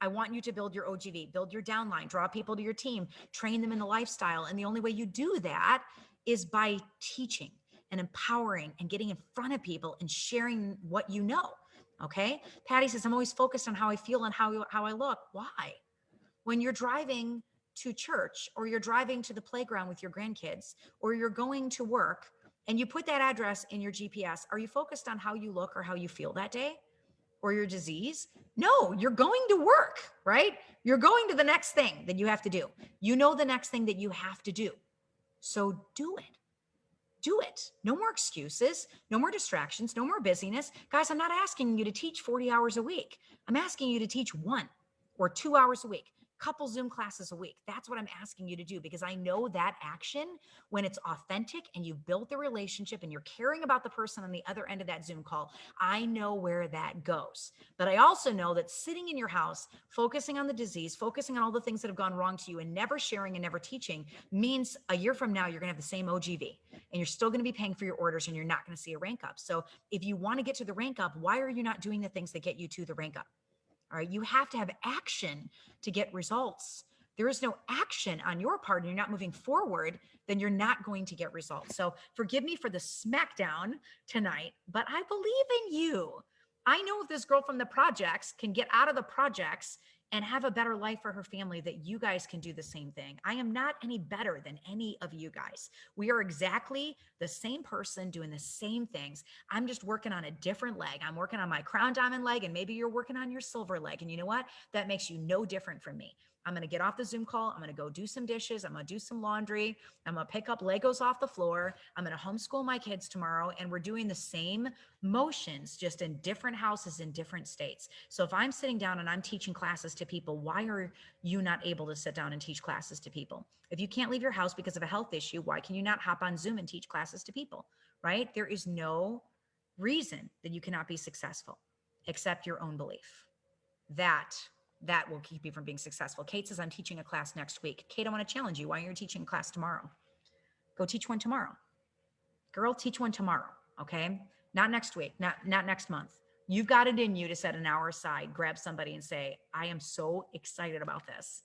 I want you to build your OGV, build your downline, draw people to your team, train them in the lifestyle. And the only way you do that is by teaching and empowering and getting in front of people and sharing what you know. Okay. Patty says, I'm always focused on how I feel and how I look. Why? When you're driving to church or you're driving to the playground with your grandkids or you're going to work and you put that address in your GPS, are you focused on how you look or how you feel that day? or your disease? No, you're going to work, right? You're going to the next thing that you have to do. You know the next thing that you have to do. So do it. Do it. No more excuses, no more distractions, no more busyness. Guys, I'm not asking you to teach 40 hours a week. I'm asking you to teach 1 or 2 hours a week, couple Zoom classes a week. That's what I'm asking you to do, because I know that action, when it's authentic and you've built the relationship and you're caring about the person on the other end of that Zoom call, I know where that goes. But I also know that sitting in your house, focusing on the disease, focusing on all the things that have gone wrong to you and never sharing and never teaching means a year from now, you're going to have the same OGV and you're still going to be paying for your orders and you're not going to see a rank up. So if you want to get to the rank up, why are you not doing the things that get you to the rank up? All right. You have to have action to get results. There is no action on your part and you're not moving forward, then you're not going to get results. So forgive me for the smackdown tonight, but I believe in you. I know if this girl from the projects can get out of the projects and have a better life for her family, that you guys can do the same thing. I am not any better than any of you guys. We are exactly the same person doing the same things. I'm just working on a different leg. I'm working on my crown diamond leg, and maybe you're working on your silver leg. And you know what? That makes you no different from me. I'm going to get off the Zoom call. I'm going to go do some dishes. I'm going to do some laundry. I'm going to pick up Legos off the floor. I'm going to homeschool my kids tomorrow. And we're doing the same motions, just in different houses in different states. So if I'm sitting down and I'm teaching classes to people, why are you not able to sit down and teach classes to people? If you can't leave your house because of a health issue, why can you not hop on Zoom and teach classes to people, right? There is no reason that you cannot be successful except your own belief. That will keep you from being successful. Kate says, I'm teaching a class next week. Kate, I want to challenge you. Why aren't you teaching a class tomorrow? Go teach one tomorrow. Girl, teach one tomorrow, okay? Not next week, not next month. You've got it in you to set an hour aside, grab somebody and say, I am so excited about this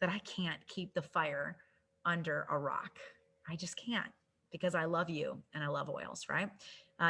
that I can't keep the fire under a rock. I just can't, because I love you and I love oils, right?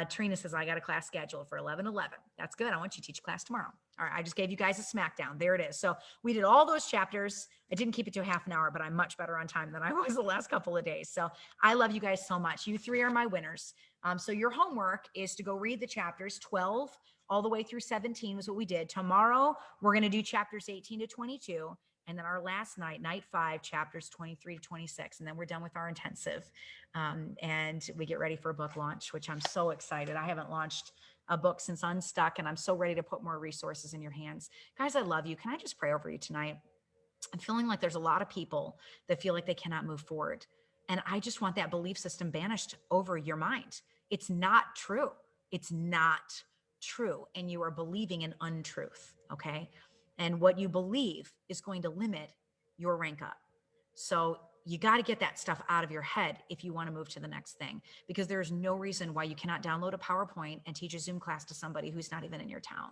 Trina says, I got a class scheduled for 11/11. That's good. I want you to teach class tomorrow. All right. I just gave you guys a smackdown. There it is. So we did all those chapters. I didn't keep it to a half an hour, but I'm much better on time than I was the last couple of days. So I love you guys so much. You 3 are my winners. So your homework is to go read the chapters 12 all the way through 17 was what we did. Tomorrow, we're going to do chapters 18 to 22. And then our last night, night 5, chapters 23 to 26. And then we're done with our intensive. And we get ready for a book launch, which I'm so excited. I haven't launched a book since Unstuck, and I'm so ready to put more resources in your hands. Guys, I love you. Can I just pray over you tonight? I'm feeling like there's a lot of people that feel like they cannot move forward. And I just want that belief system banished over your mind. It's not true. It's not true. And you are believing an untruth. Okay. And what you believe is going to limit your rank up. So you got to get that stuff out of your head if you want to move to the next thing, because there's no reason why you cannot download a PowerPoint and teach a Zoom class to somebody who's not even in your town.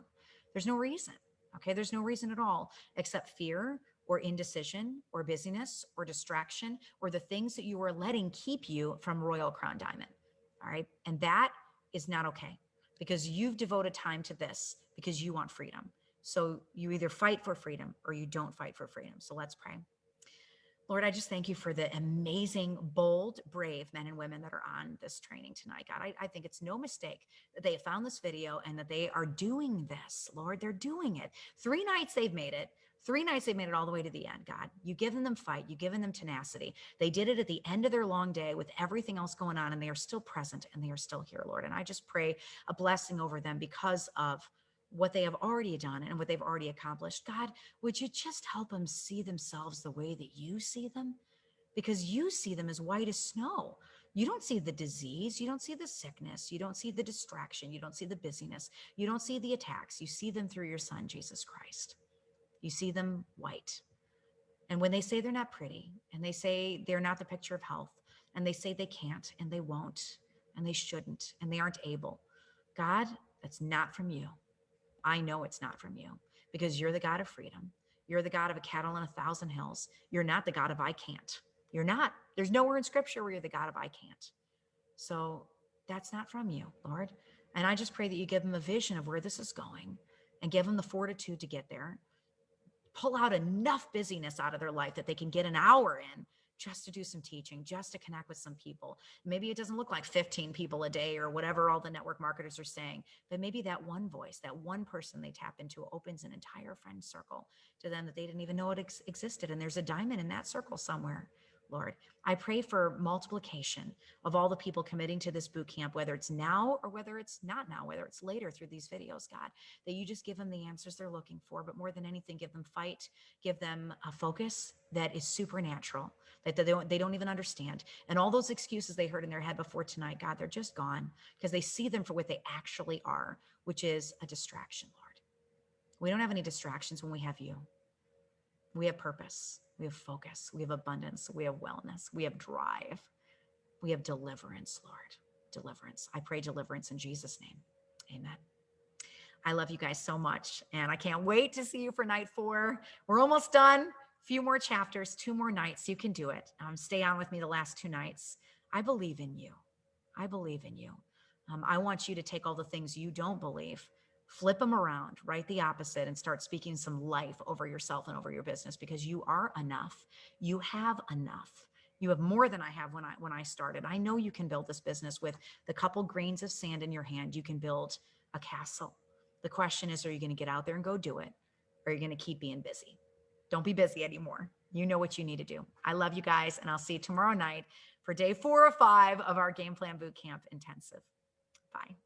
There's no reason. Okay. There's no reason at all, except fear or indecision or busyness or distraction or the things that you are letting keep you from Royal Crown Diamond. All right. And that is not okay, because you've devoted time to this because you want freedom. So you either fight for freedom or you don't fight for freedom. So let's pray. Lord, I just thank you for the amazing, bold, brave men and women that are on this training tonight. God, I think it's no mistake that they found this video and that they are doing this. Lord, they're doing it. 3 nights they've made it. 3 nights they've made it all the way to the end, God. You've given them fight. You've given them tenacity. They did it at the end of their long day with everything else going on, and they are still present and they are still here, Lord. And I just pray a blessing over them because of what they have already done and what they've already accomplished. God, would you just help them see themselves the way that you see them? Because you see them as white as snow. You don't see the disease. You don't see the sickness. You don't see the distraction. You don't see the busyness. You don't see the attacks. You see them through your son, Jesus Christ. You see them white. And when they say they're not pretty, and they say they're not the picture of health, and they say they can't, and they won't, and they shouldn't, and they aren't able, God, that's not from you. I know it's not from you, because you're the God of freedom. You're the God of a cattle on 1,000 hills. You're not the God of I can't. You're not. There's nowhere in scripture where you're the God of I can't. So that's not from you, Lord. And I just pray that you give them a vision of where this is going and give them the fortitude to get there. Pull out enough busyness out of their life that they can get an hour in just to do some teaching, just to connect with some people. Maybe it doesn't look like 15 people a day or whatever all the network marketers are saying, but maybe that one voice, that one person they tap into opens an entire friend circle to them that they didn't even know it existed. And there's a diamond in that circle somewhere. Lord, I pray for multiplication of all the people committing to this boot camp, whether it's now or whether it's not now, whether it's later through these videos, God, that you just give them the answers they're looking for. But more than anything, give them fight, give them a focus that is supernatural, that they don't even understand. And all those excuses they heard in their head before tonight, God, they're just gone because they see them for what they actually are, which is a distraction, Lord. We don't have any distractions when we have you. We have purpose, we have focus, we have abundance, we have wellness, we have drive, we have deliverance, Lord. Deliverance. I pray deliverance in Jesus' name. Amen. I love you guys so much. And I can't wait to see you for night 4. We're almost done. A few more chapters, 2 more nights. You can do it. Stay on with me the last 2 nights. I believe in you. I believe in you. I want you to take all the things you don't believe, flip them around, write the opposite, and start speaking some life over yourself and over your business, because you are enough. You have enough. You have more than I have when I started. I know you can build this business with the couple grains of sand in your hand. You can build a castle. The question is, are you going to get out there and go do it? Or are you going to keep being busy? Don't be busy anymore. You know what you need to do. I love you guys, and I'll see you tomorrow night for day 4 or 5 of our Game Plan Bootcamp Intensive. Bye.